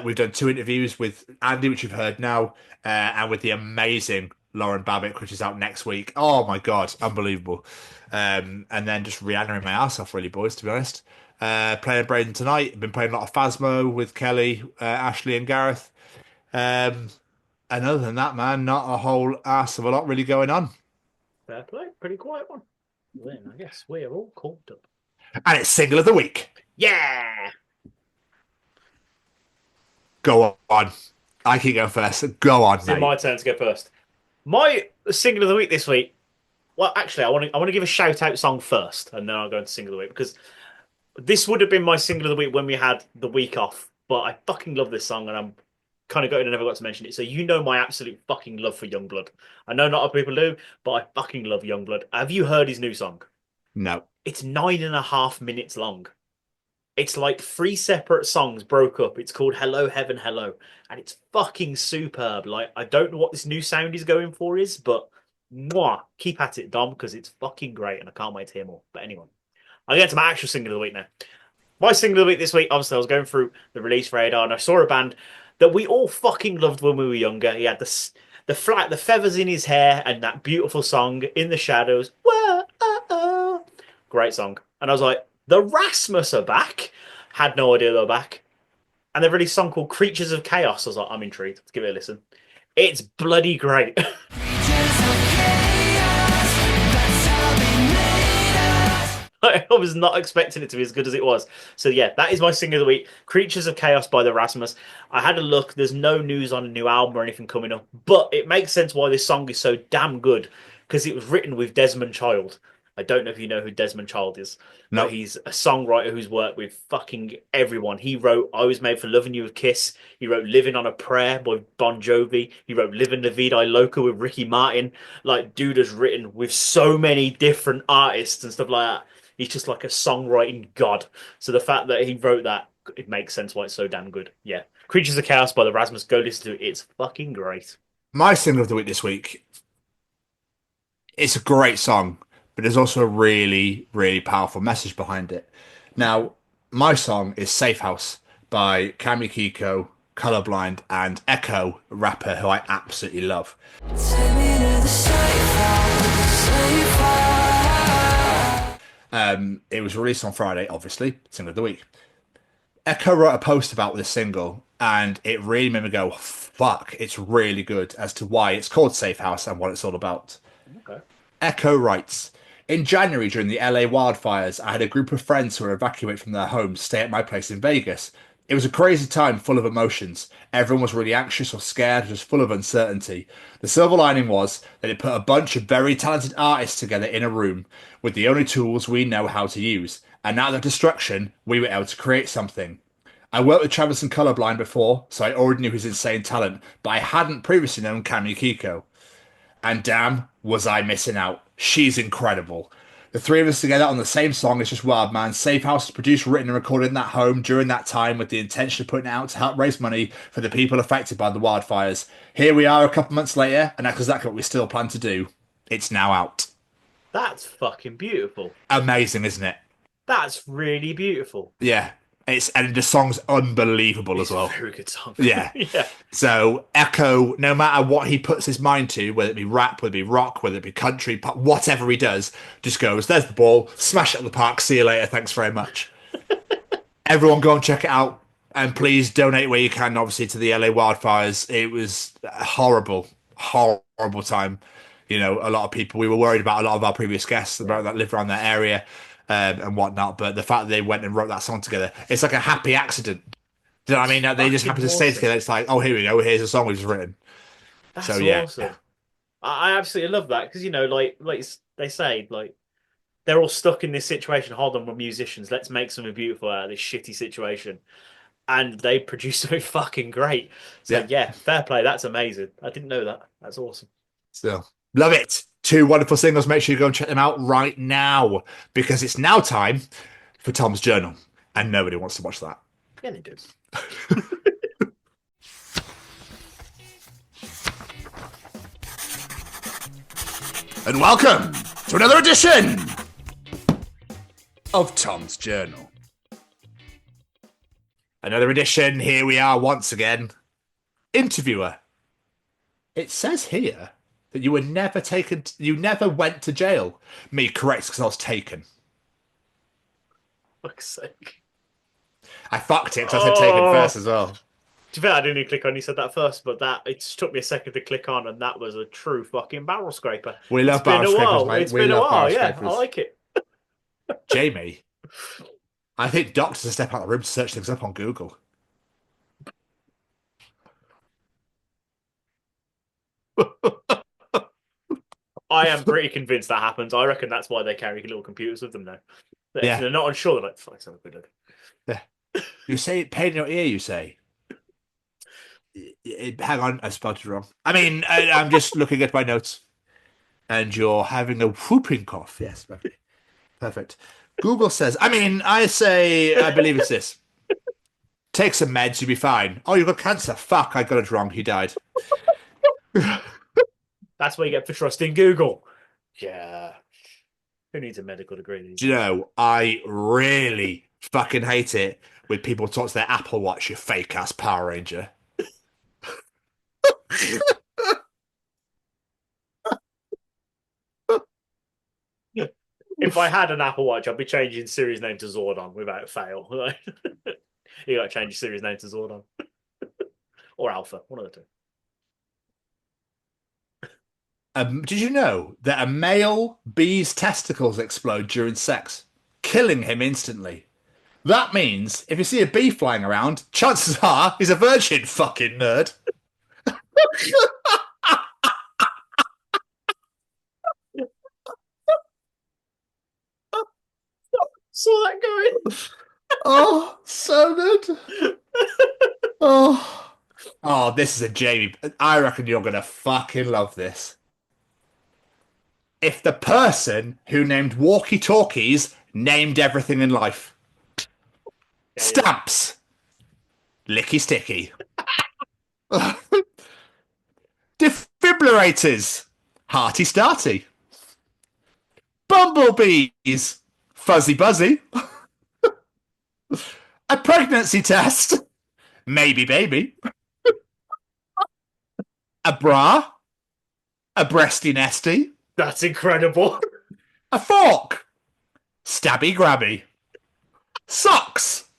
We've done 2 interviews with Andy, which you've heard now, and with the amazing Lauren Babbitt, which is out next week. Oh my God, unbelievable. And then just reanimating my ass off, really, boys, to be honest. Playing Braden tonight. Been playing a lot of Phasmo with Kelly, Ashley, and Gareth. And other than that, man, not a whole ass of a lot really going on. Fair play. Pretty quiet one. Then I guess we're all caught up. And it's single of the week. Yeah. Go on. I keep going first. Go on, It's mate. my turn to go first. My single of the week this week. Well, actually, I want to give a shout out song first, and then I'll go into single of the week, because this would have been my single of the week when we had the week off. But I fucking love this song, and I'm kind of gutted I never got to mention it. So you know my absolute fucking love for Youngblood. I know not a lot of people do, but I fucking love Youngblood. Have you heard his new song? No. It's 9.5 minutes long. It's like 3 separate songs broke up. It's called Hello Heaven Hello, and it's fucking superb. Like, I don't know what this new sound he's going for is, but mwah, keep at it, Dom, because it's fucking great, and I can't wait to hear more. But anyway, I'll get to my actual single of the week now. My single of the week this week, obviously, I was going through the release radar, and I saw a band that we all fucking loved when we were younger. He had the feathers in his hair, and that beautiful song, In the Shadows. Whoa, great song. And I was like, the Rasmus are back. Had no idea they were back. And they've released a song called Creatures of Chaos. I was like, I'm intrigued. Let's give it a listen. It's bloody great. I was not expecting it to be as good as it was. So yeah, that is my single of the week. Creatures of Chaos by the Rasmus. I had a look. There's no news on a new album or anything coming up. But it makes sense why this song is so damn good. Because it was written with Desmond Child. I don't know if you know who Desmond Child is. No. But he's a songwriter who's worked with fucking everyone. He wrote I Was Made for Loving You with Kiss. He wrote Living on a Prayer by Bon Jovi. He wrote Living La Vida Loca with Ricky Martin. Like, dude has written with so many different artists and stuff like that. He's just like a songwriting god. So the fact that he wrote that, it makes sense why it's so damn good. Yeah. Creatures of Chaos by the Rasmus. Go listen to it. It's fucking great. My single of the week this week, it's a great song, but there's also a really, really powerful message behind it. Now, my song is Safe House by Kami Kiko, Colorblind, and Echo, a rapper who I absolutely love. It was released on Friday, obviously, single of the week. Echo wrote a post about this single, and it really made me go, fuck, it's really good as to why it's called Safe House and what it's all about. Okay. Echo writes, in January during the LA wildfires, I had a group of friends who were evacuated from their homes stay at my place in Vegas. It was a crazy time full of emotions. Everyone was really anxious or scared, just full of uncertainty. The silver lining was that it put a bunch of very talented artists together in a room with the only tools we know how to use. And out of destruction, we were able to create something. I worked with Travis and Colorblind before, so I already knew his insane talent, but I hadn't previously known Kami Kiko. And damn, was I missing out. She's incredible. The three of us together on the same song is just wild, man. Safe House was produced, written, and recorded in that home during that time with the intention of putting it out to help raise money for the people affected by the wildfires. Here we are a couple months later, and that's exactly what we still plan to do. It's now out. That's fucking beautiful. Amazing, isn't it? That's really beautiful. Yeah. And the song's unbelievable as well. Very good song. Yeah. Yeah. So Echo, no matter what he puts his mind to, whether it be rap, whether it be rock, whether it be country, pop, whatever he does, just goes, there's the ball, smash it at the park, see you later, thanks very much. Everyone go and check it out. And please donate where you can, obviously, to the LA wildfires. It was a horrible, horrible time. You know, a lot of people, we were worried about a lot of our previous guests about that live around that area. And whatnot, but the fact that they went and wrote that song together, it's like a happy accident. Do you know what I mean? They just happen to stay together. It's like, oh, here we go. Here's a song we've just written. That's so yeah, awesome. I absolutely love that because, you know, like they say, like they're all stuck in this situation. Hold on, we're musicians. Let's make something beautiful out of this shitty situation. And they produce something fucking great. So yeah, fair play. That's amazing. I didn't know that. That's awesome. Still love it. 2 wonderful singles. Make sure you go and check them out right now because it's now time for Tom's Journal, and nobody wants to watch that. Yeah, they do. And welcome to another edition of Tom's Journal. Another edition. Here we are once again. Interviewer. It says here that you were never taken. You never went to jail. Me correct because I was taken. Fuck's sake. I fucked it because I said taken first as well. To be fair, I didn't even click on. You said that first, but it just took me a second to click on, and that was a true fucking barrel scraper. We love barrel scrapers, mate. It's been a while. Yeah, scrapers. I like it. Jamie, I think doctors step out of the room to search things up on Google. I am pretty convinced that happens. I reckon that's why they carry little computers with them now. Yeah. They're not unsure. They're like, fuck, let's have a good look. Yeah. You say pain in your ear, you say. Hang on, I spelled it wrong. I mean, I'm just looking at my notes. And you're having a whooping cough. Yes, perfect. Perfect. Google says, I believe it's this. Take some meds, you'll be fine. Oh, you've got cancer. Fuck, I got it wrong. He died. That's what you get for trusting Google. Yeah. Who needs a medical degree? Do you know, I really fucking hate it when people talk to their Apple Watch, you fake ass Power Ranger. If I had an Apple Watch, I'd be changing Siri's name to Zordon without fail. You got to change your Siri's name to Zordon. Or Alpha, one of the two. Did you know that a male bee's testicles explode during sex, killing him instantly? That means if you see a bee flying around, chances are he's a virgin, fucking nerd. Saw that going. Oh, so good. Oh, this is a Jamie. I reckon you're going to fucking love this. If the person who named walkie-talkies named everything in life. Stamps. Licky sticky. Defibrillators. Hearty starty. Bumblebees. Fuzzy buzzy. A pregnancy test. Maybe baby. A bra. A breasty nesty. That's incredible. A fork. Stabby grabby. Socks.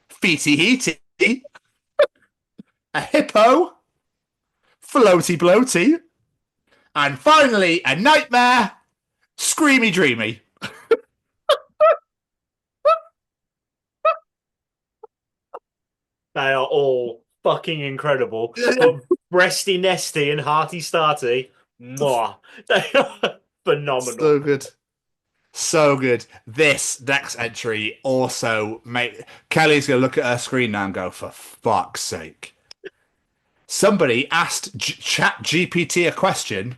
Feety heaty. A hippo. Floaty bloaty. And finally, a nightmare. Screamy dreamy. They are all fucking incredible. But breasty nesty and hearty starty, mwah. They are phenomenal. So good. So good. This next entry also Kelly's going to look at her screen now and go, for fuck's sake. Somebody asked ChatGPT a question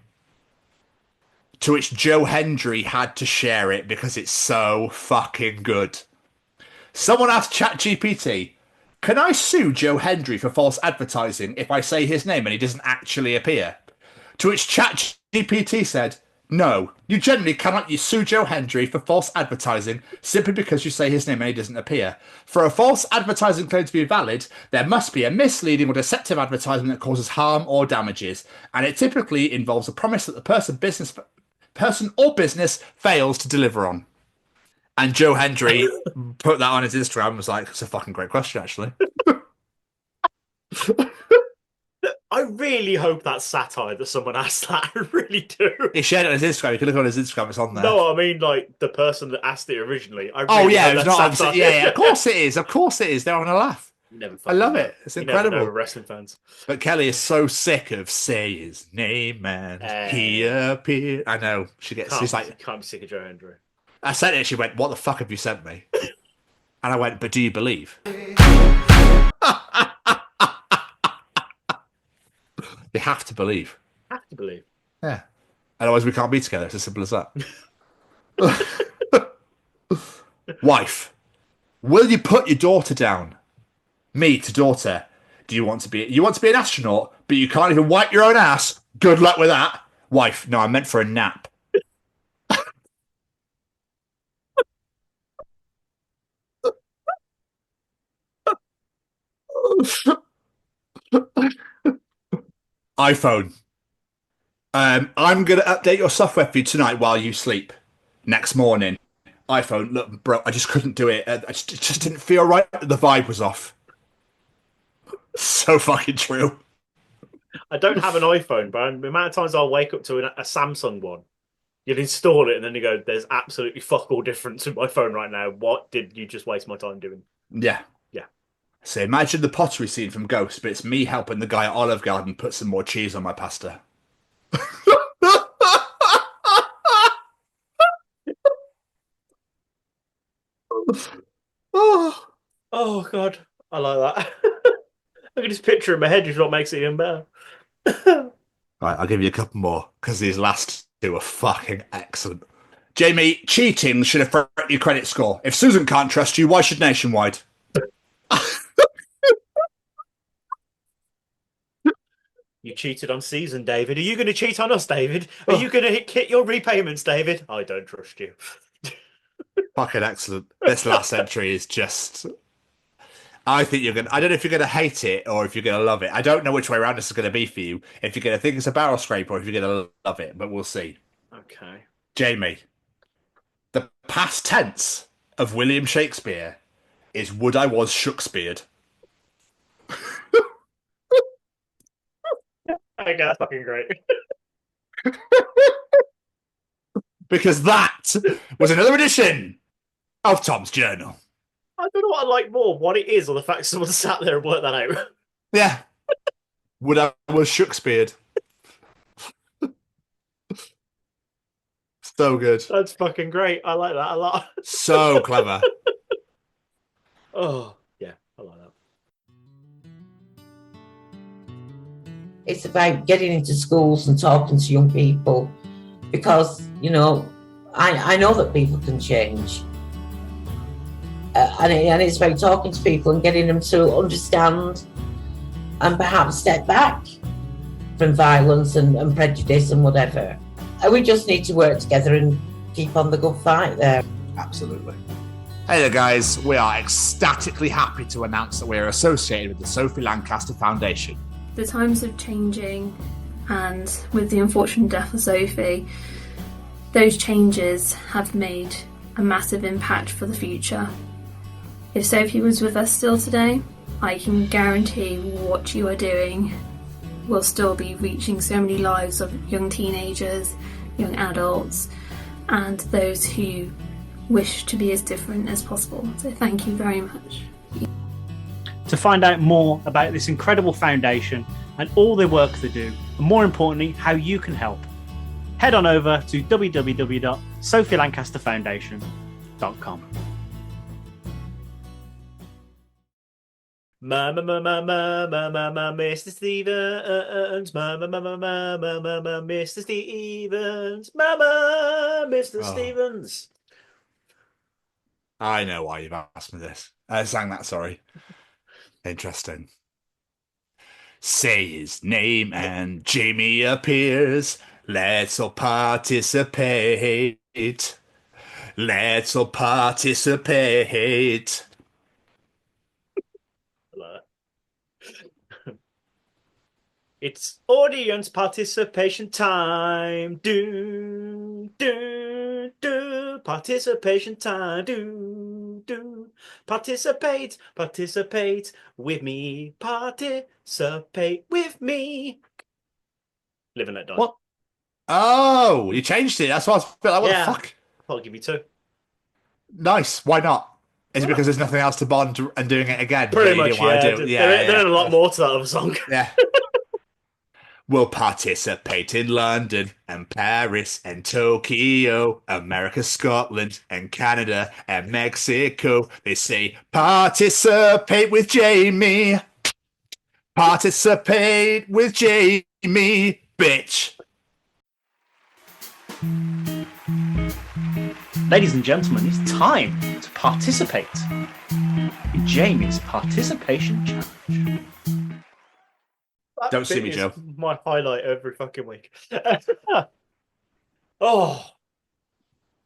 to which Joe Hendry had to share it because it's so fucking good. Someone asked ChatGPT, can I sue Joe Hendry for false advertising if I say his name and he doesn't actually appear? To which ChatGPT said, no, you generally cannot sue Joe Hendry for false advertising simply because you say his name and he doesn't appear. For a false advertising claim to be valid, there must be a misleading or deceptive advertisement that causes harm or damages, and it typically involves a promise that the person or business fails to deliver on. And Joe Hendry put that on his Instagram and was like, it's a fucking great question, actually. I really hope that's satire that someone asked that. I really do. He shared it on his Instagram. You can look on his Instagram. It's on there. No, I mean, like, the person that asked it originally. It's not. Yeah, of course it is. Of course it is. They're having a laugh. I love it. It's incredible. Never know, wrestling fans. But Kelly is so sick of say his name and he appeared. I know. She's like, can't be sick of Joe Hendry. I sent it. She went, what the fuck have you sent me? And I went, but do you believe? They have to believe. Have to believe. Yeah. Otherwise, we can't be together. It's as simple as that. Wife, will you put your daughter down? Me to daughter. Do you want to be an astronaut, but you can't even wipe your own ass? Good luck with that. Wife, no, I meant for a nap. iPhone. I'm gonna update your software for you tonight while you sleep. Next morning, iPhone. Look, bro, I just couldn't do it. It just didn't feel right. The vibe was off. So fucking true. I don't have an iPhone, but the amount of times I'll wake up to a Samsung one, you'd install it and then you go, "There's absolutely fuck all difference in my phone right now. What did you just waste my time doing?" Yeah. Yeah. So imagine the pottery scene from Ghost, but it's me helping the guy at Olive Garden put some more cheese on my pasta. Oh. Oh God, I like that. I can just picture it in my head, just what makes it even better. Right, I'll give you a couple more because these last two are fucking excellent. Jamie, cheating should affect your credit score. If Susan can't trust you, why should Nationwide? You cheated on season, David. Are you going to cheat on us, David? Are you going to hit your repayments, David? I don't trust you. Fucking excellent. This last entry is just... I think you're going to... I don't know if you're going to hate it or if you're going to love it. I don't know which way around this is going to be for you. If you're going to think it's a barrel scrape or if you're going to love it, but we'll see. Okay. Jamie, the past tense of William Shakespeare is would I was Shakespeared. Okay, that's fucking great. Because that was another edition of Tom's Journal. I don't know what I like more, what it is or the fact someone sat there and worked that out. Yeah. Would I was Shakespeared. So good. That's fucking great. I like that a lot. So clever. Oh, yeah, I like that. It's about getting into schools and talking to young people because, you know, I know that people can change. And it's about talking to people and getting them to understand and perhaps step back from violence and prejudice and whatever. And we just need to work together and keep on the good fight there. Absolutely. Hey there, guys. We are ecstatically happy to announce that we are associated with the Sophie Lancaster Foundation. The times are changing, and with the unfortunate death of Sophie, those changes have made a massive impact for the future. If Sophie was with us still today, I can guarantee what you are doing will still be reaching so many lives of young teenagers, young adults, and those who wish to be as different as possible. So thank you very much. To find out more about this incredible foundation and all the work they do, and more importantly, how you can help, head on over to www.sophielancasterfoundation.com. Mr. Stevens, Mr. Stevens, Mr. Stevens. I know why you've asked me this. I sang that, sorry. Interesting. Say his name and Jamie appears. Let's all participate. Let's all participate. It's audience participation time. Do, do, do. Participation time. Do, do. Participate, participate with me. Participate with me. Live and let die. What? Oh, you changed it. That's what I was like, what the fuck? I'll give you two. Nice. Why not? Is it because there's nothing else to bond and doing it again? Pretty much, yeah. There's a lot more to that other song. Yeah. We'll participate in London and Paris and Tokyo, America, Scotland and Canada and Mexico. They say, participate with Jamie. Participate with Jamie, bitch. Ladies and gentlemen, it's time to participate in Jamie's participation challenge. Don't see me, Joe. My highlight every fucking week. Oh.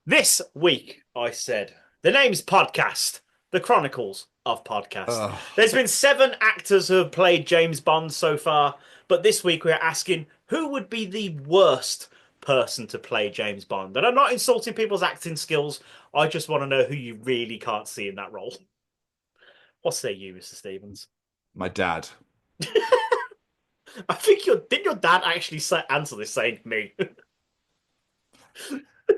This week, I said, the name's podcast, The Chronicles of Podcast. Ugh. There's been 7 actors who have played James Bond so far, but this week we're asking who would be the worst person to play James Bond. And I'm not insulting people's acting skills. I just want to know who you really can't see in that role. What say you, Mr. Stevens? My dad. I think did your dad actually answer this saying me?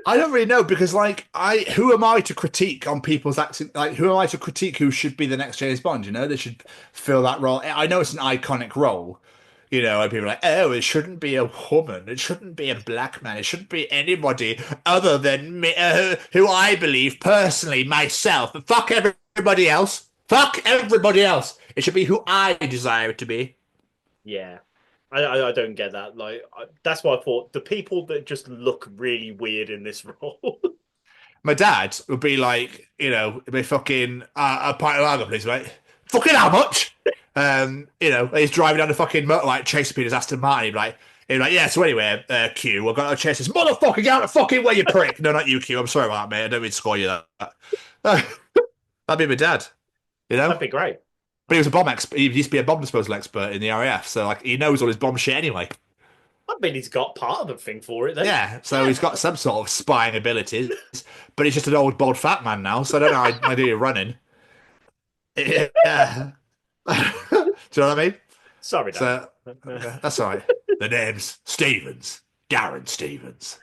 I don't really know because, like, who am I to critique on people's acting? Like, who am I to critique who should be the next James Bond? You know, they should fill that role. I know it's an iconic role, you know, and people are like, oh, it shouldn't be a woman, it shouldn't be a black man, it shouldn't be anybody other than me, who I believe personally myself. But fuck everybody else. Fuck everybody else. It should be who I desire it to be. Yeah. I don't get that. Like, that's why I thought the people that just look really weird in this role. My dad would be like, you know, it'd be fucking a pint of lager, please, right? Fucking how much? You know, he's driving down the fucking motorbike, chasing Peter's Aston Martin. He'd be like, yeah. So anyway, Q, we're gonna chase this motherfucker. Get out of the fucking way, you prick. No, not you, Q. I'm sorry about that, mate. I don't mean to score you that. That'd be my dad. You know, that'd be great. But he was a bomb expert. He used to be a bomb disposal expert in the RAF, so like he knows all his bomb shit anyway. I mean, he's got part of the thing for it, then. Yeah, so he's got some sort of spying abilities, but he's just an old, bald, fat man now, so I don't know how I do your running. Yeah. Do you know what I mean? Sorry, Dad. So, that's all right. The name's Stevens. Darren Stevens.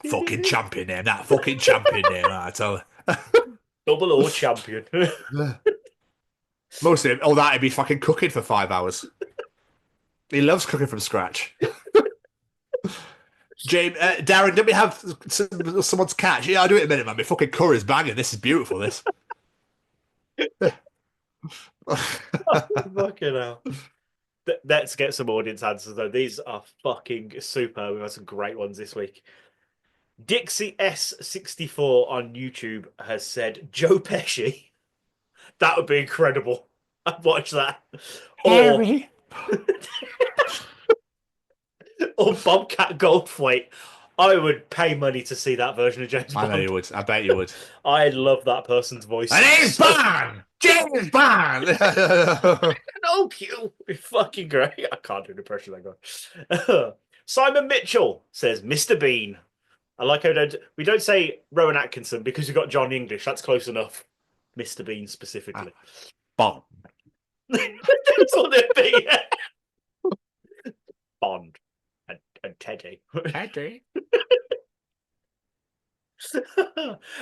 Fucking champion name, that fucking champion name, I tell you. Double O champion. Most of it, all that, he'd be fucking cooking for 5 hours. He loves cooking from scratch. James, Darren, don't we have someone's catch? Yeah, I'll do it in a minute, man. My fucking curry's banging. This is beautiful, this. Fucking hell. Let's get some audience answers, though. These are fucking super. We've had some great ones this week. Dixie S64 on YouTube has said Joe Pesci. That would be incredible. I'd watch that. Harry. Or Bobcat Goldthwait. I would pay money to see that version of James Bond. I know you would. I bet you would. I love that person's voice. And James Bond! James Bond! No, Q. It'd be fucking great. I can't do the impression of that guy. Simon Mitchell says Mr. Bean. I like how we don't say Rowan Atkinson because we've got John English. That's close enough. Mr. Bean specifically. Bond. That's what they'd be. Bond and Teddy. Teddy.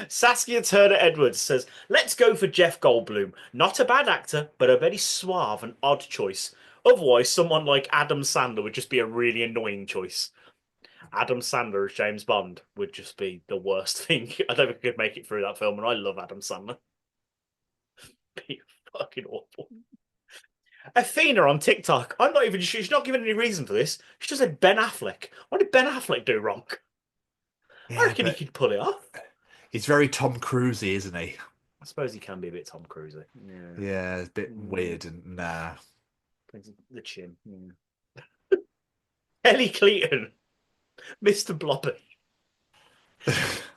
Saskia Turner Edwards says, let's go for Jeff Goldblum. Not a bad actor, but a very suave and odd choice. Otherwise, someone like Adam Sandler would just be a really annoying choice. Adam Sandler as James Bond would just be the worst thing. I don't think I could make it through that film, and I love Adam Sandler. Be fucking awful. Athena on TikTok. I'm not even sure. She's not giving any reason for this. She just said Ben Affleck. What did Ben Affleck do wrong? Yeah, I reckon he could pull it off. He's very Tom Cruisey, isn't he? I suppose he can be a bit Tom Cruisey. Yeah, it's a bit weird and nah. The chin. Yeah. Ellie Cleaton. Mr. Blobby.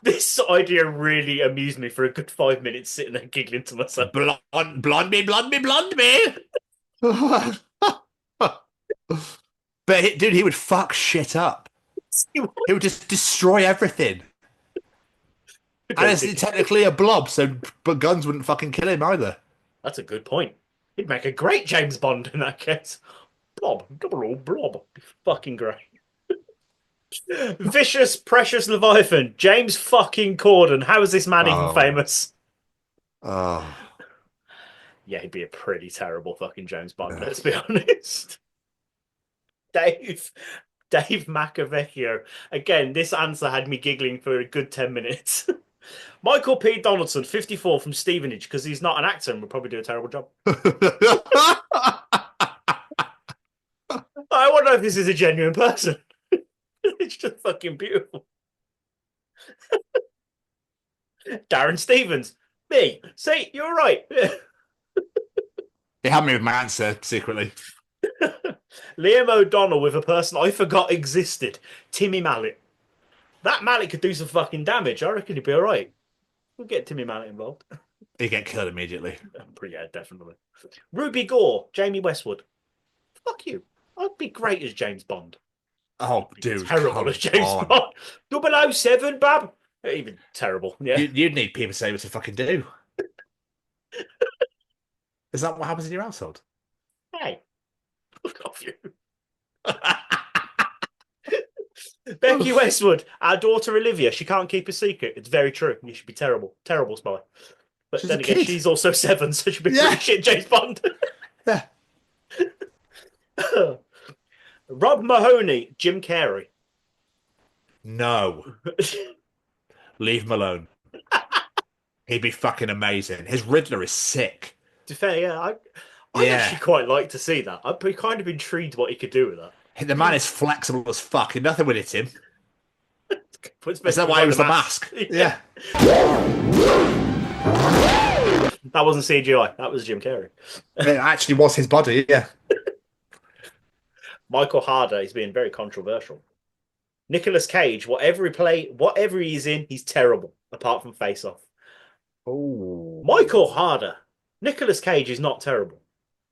This idea really amused me for a good 5 minutes sitting there giggling to myself. Blonde me. But dude, he would fuck shit up. He would just destroy everything. And it's technically a blob, so but guns wouldn't fucking kill him either. That's a good point. He'd make a great James Bond in that case. Blob, double O blob. Be fucking great. Vicious, precious Leviathan. James fucking Corden. How is this man even famous? Oh. Yeah, he'd be a pretty terrible fucking James Bond, let's be honest. Dave Macavecchio. Again, this answer had me giggling for a good 10 minutes. Michael P. Donaldson, 54, from Stevenage, because he's not an actor and would probably do a terrible job. I wonder if this is a genuine person. It's just fucking beautiful. Darren Stevens. Me. See, you're right. He had me with my answer secretly. Liam O'Donnell with a person I forgot existed. Timmy Mallet. That Mallet could do some fucking damage. I reckon he'd be all right. We'll get Timmy Mallet involved. He'd get killed immediately. Yeah, definitely. Ruby Gore, Jamie Westwood. Fuck you. I'd be great as James Bond. Oh, dude. Terrible as James Bond. 007, Bab. Even terrible. Yeah. You'd need people to say what to fucking do. Is that what happens in your household? Hey. Fuck off you. Becky Westwood, our daughter Olivia, she can't keep a secret. It's very true. You should be terrible. Terrible spy. But She's then a again, kid. she's also 7, so she'd be pretty shit James Bond. Yeah. Rob Mahoney, Jim Carrey. No. Leave him alone. He'd be fucking amazing. His Riddler is sick. To be fair, yeah, I'd actually quite like to see that. I'd be kind of intrigued what he could do with that. The man is flexible as fuck, and nothing would hit him. Is that Especially why he was the mask. mask? Yeah. That wasn't CGI. That was Jim Carrey. It actually was his body, yeah. Michael Harder is being very controversial. Nicolas Cage, whatever he's in, he's terrible, apart from Face Off. Oh. Michael Harder. Nicolas Cage is not terrible.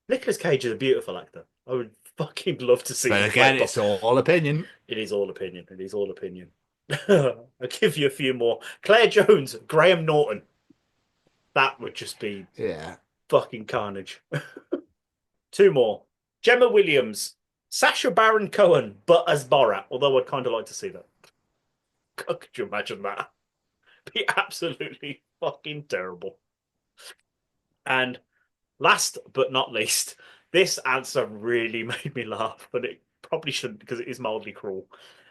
Nicolas Cage is a beautiful actor. I would fucking love to see But him again, play it's all opinion. It is all opinion. It is all opinion. I'll give you a few more. Claire Jones, Graham Norton. That would just be fucking carnage. 2 more. Gemma Williams, Sacha Baron Cohen, but as Borat. Although I'd kind of like to see that. God, could you imagine that? Be absolutely fucking terrible. And last but not least, this answer really made me laugh, but it probably shouldn't because it is mildly cruel.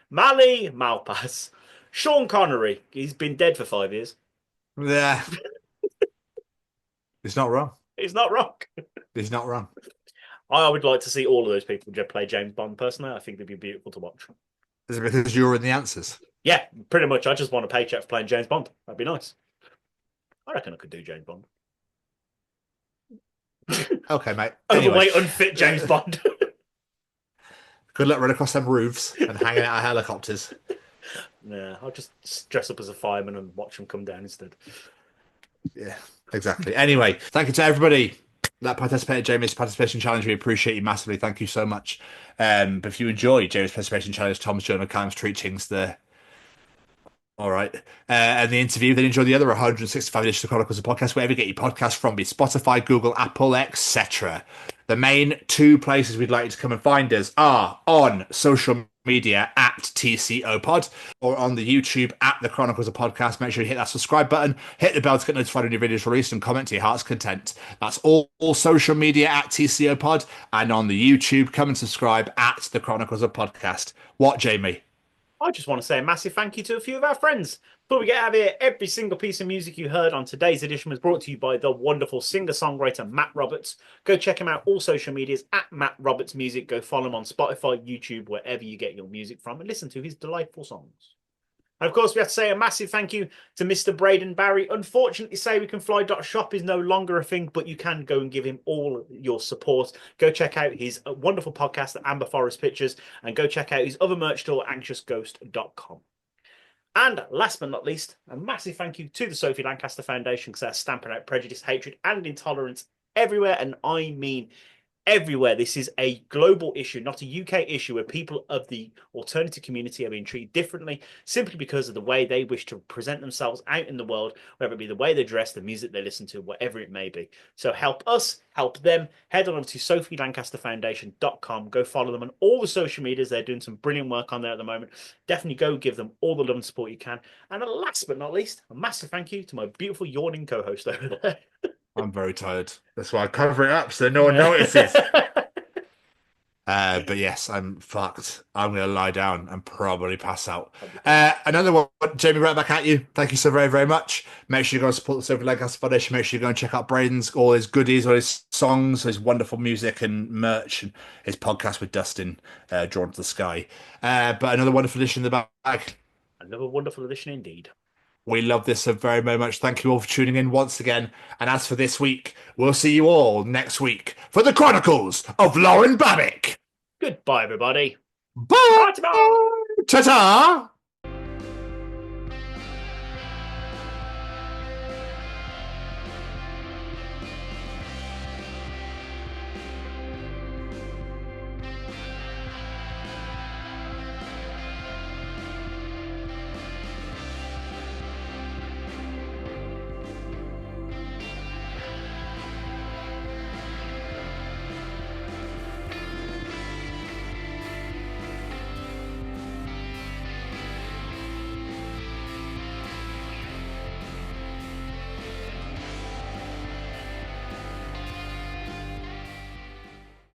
Mali Malpass. Sean Connery. He's been dead for 5 years. Yeah. He's not wrong. He's not wrong. He's not wrong. I would like to see all of those people play James Bond personally. I think they'd be beautiful to watch. Is it because you're in the answers? Yeah, pretty much. I just want a paycheck for playing James Bond. That'd be nice. I reckon I could do James Bond. Okay, mate. Overweight, unfit James Bond. Good luck running across them roofs and hanging out of helicopters. Yeah, I'll just dress up as a fireman and watch them come down instead. Yeah, exactly. Anyway, thank you to everybody that participated in Jamie's participation challenge. We appreciate you massively. Thank you so much. But if you enjoy Jamie's participation challenge, Tom's Journal Cam's Treachings, all right. And the interview, then enjoy the other 165 editions of Chronicles of Podcast, wherever you get your podcast from, be it Spotify, Google, Apple, etc. The main 2 places we'd like you to come and find us are on social media at TCO Pod or on the YouTube at the Chronicles of Podcast. Make sure you hit that subscribe button, hit the bell to get notified when your videos released, and comment to your heart's content. That's all social media at TCO Pod, and on the YouTube, come and subscribe at the Chronicles of Podcast. What, Jamie? I just want to say a massive thank you to a few of our friends. Before we get out of here, every single piece of music you heard on today's edition was brought to you by the wonderful singer-songwriter Matt Roberts. Go check him out all social medias at Matt Roberts Music. Go follow him on Spotify, YouTube, wherever you get your music from, and listen to his delightful songs. And of course, we have to say a massive thank you to Mr. Braden Barry. Unfortunately, SayWeCanFly.shop is no longer a thing, but you can go and give him all your support. Go check out his wonderful podcast, Amber Forest Pictures, and go check out his other merch store, AnxiousGhost.com. And last but not least, a massive thank you to the Sophie Lancaster Foundation, because they're stamping out prejudice, hatred, and intolerance everywhere, and I mean everywhere. This is a global issue, not a UK issue, where people of the alternative community are being treated differently simply because of the way they wish to present themselves out in the world, whether it be the way they dress, the music they listen to, whatever it may be. So help us, help them. Head on over to SophieLancasterFoundation.com. Go follow them on all the social medias. They're doing some brilliant work on there at the moment. Definitely go give them all the love and support you can. And last but not least, a massive thank you to my beautiful yawning co-host over there. I'm very tired. That's why I cover it up so no one notices. But yes, I'm fucked. I'm going to lie down and probably pass out. Another one, Jamie, right back at you. Thank you so very, very much. Make sure you go and support the Sophie Lancaster Foundation. Make sure you go and check out Braden's, all his goodies, all his songs, his wonderful music and merch, and his podcast with Dustin, Drawn to the Sky. But another wonderful edition in the bag. Another wonderful edition indeed. We love this so very, very much. Thank you all for tuning in once again. And as for this week, we'll see you all next week for the Chronicles of Lauren Babbick. Goodbye, everybody. Bye. Ta-ta.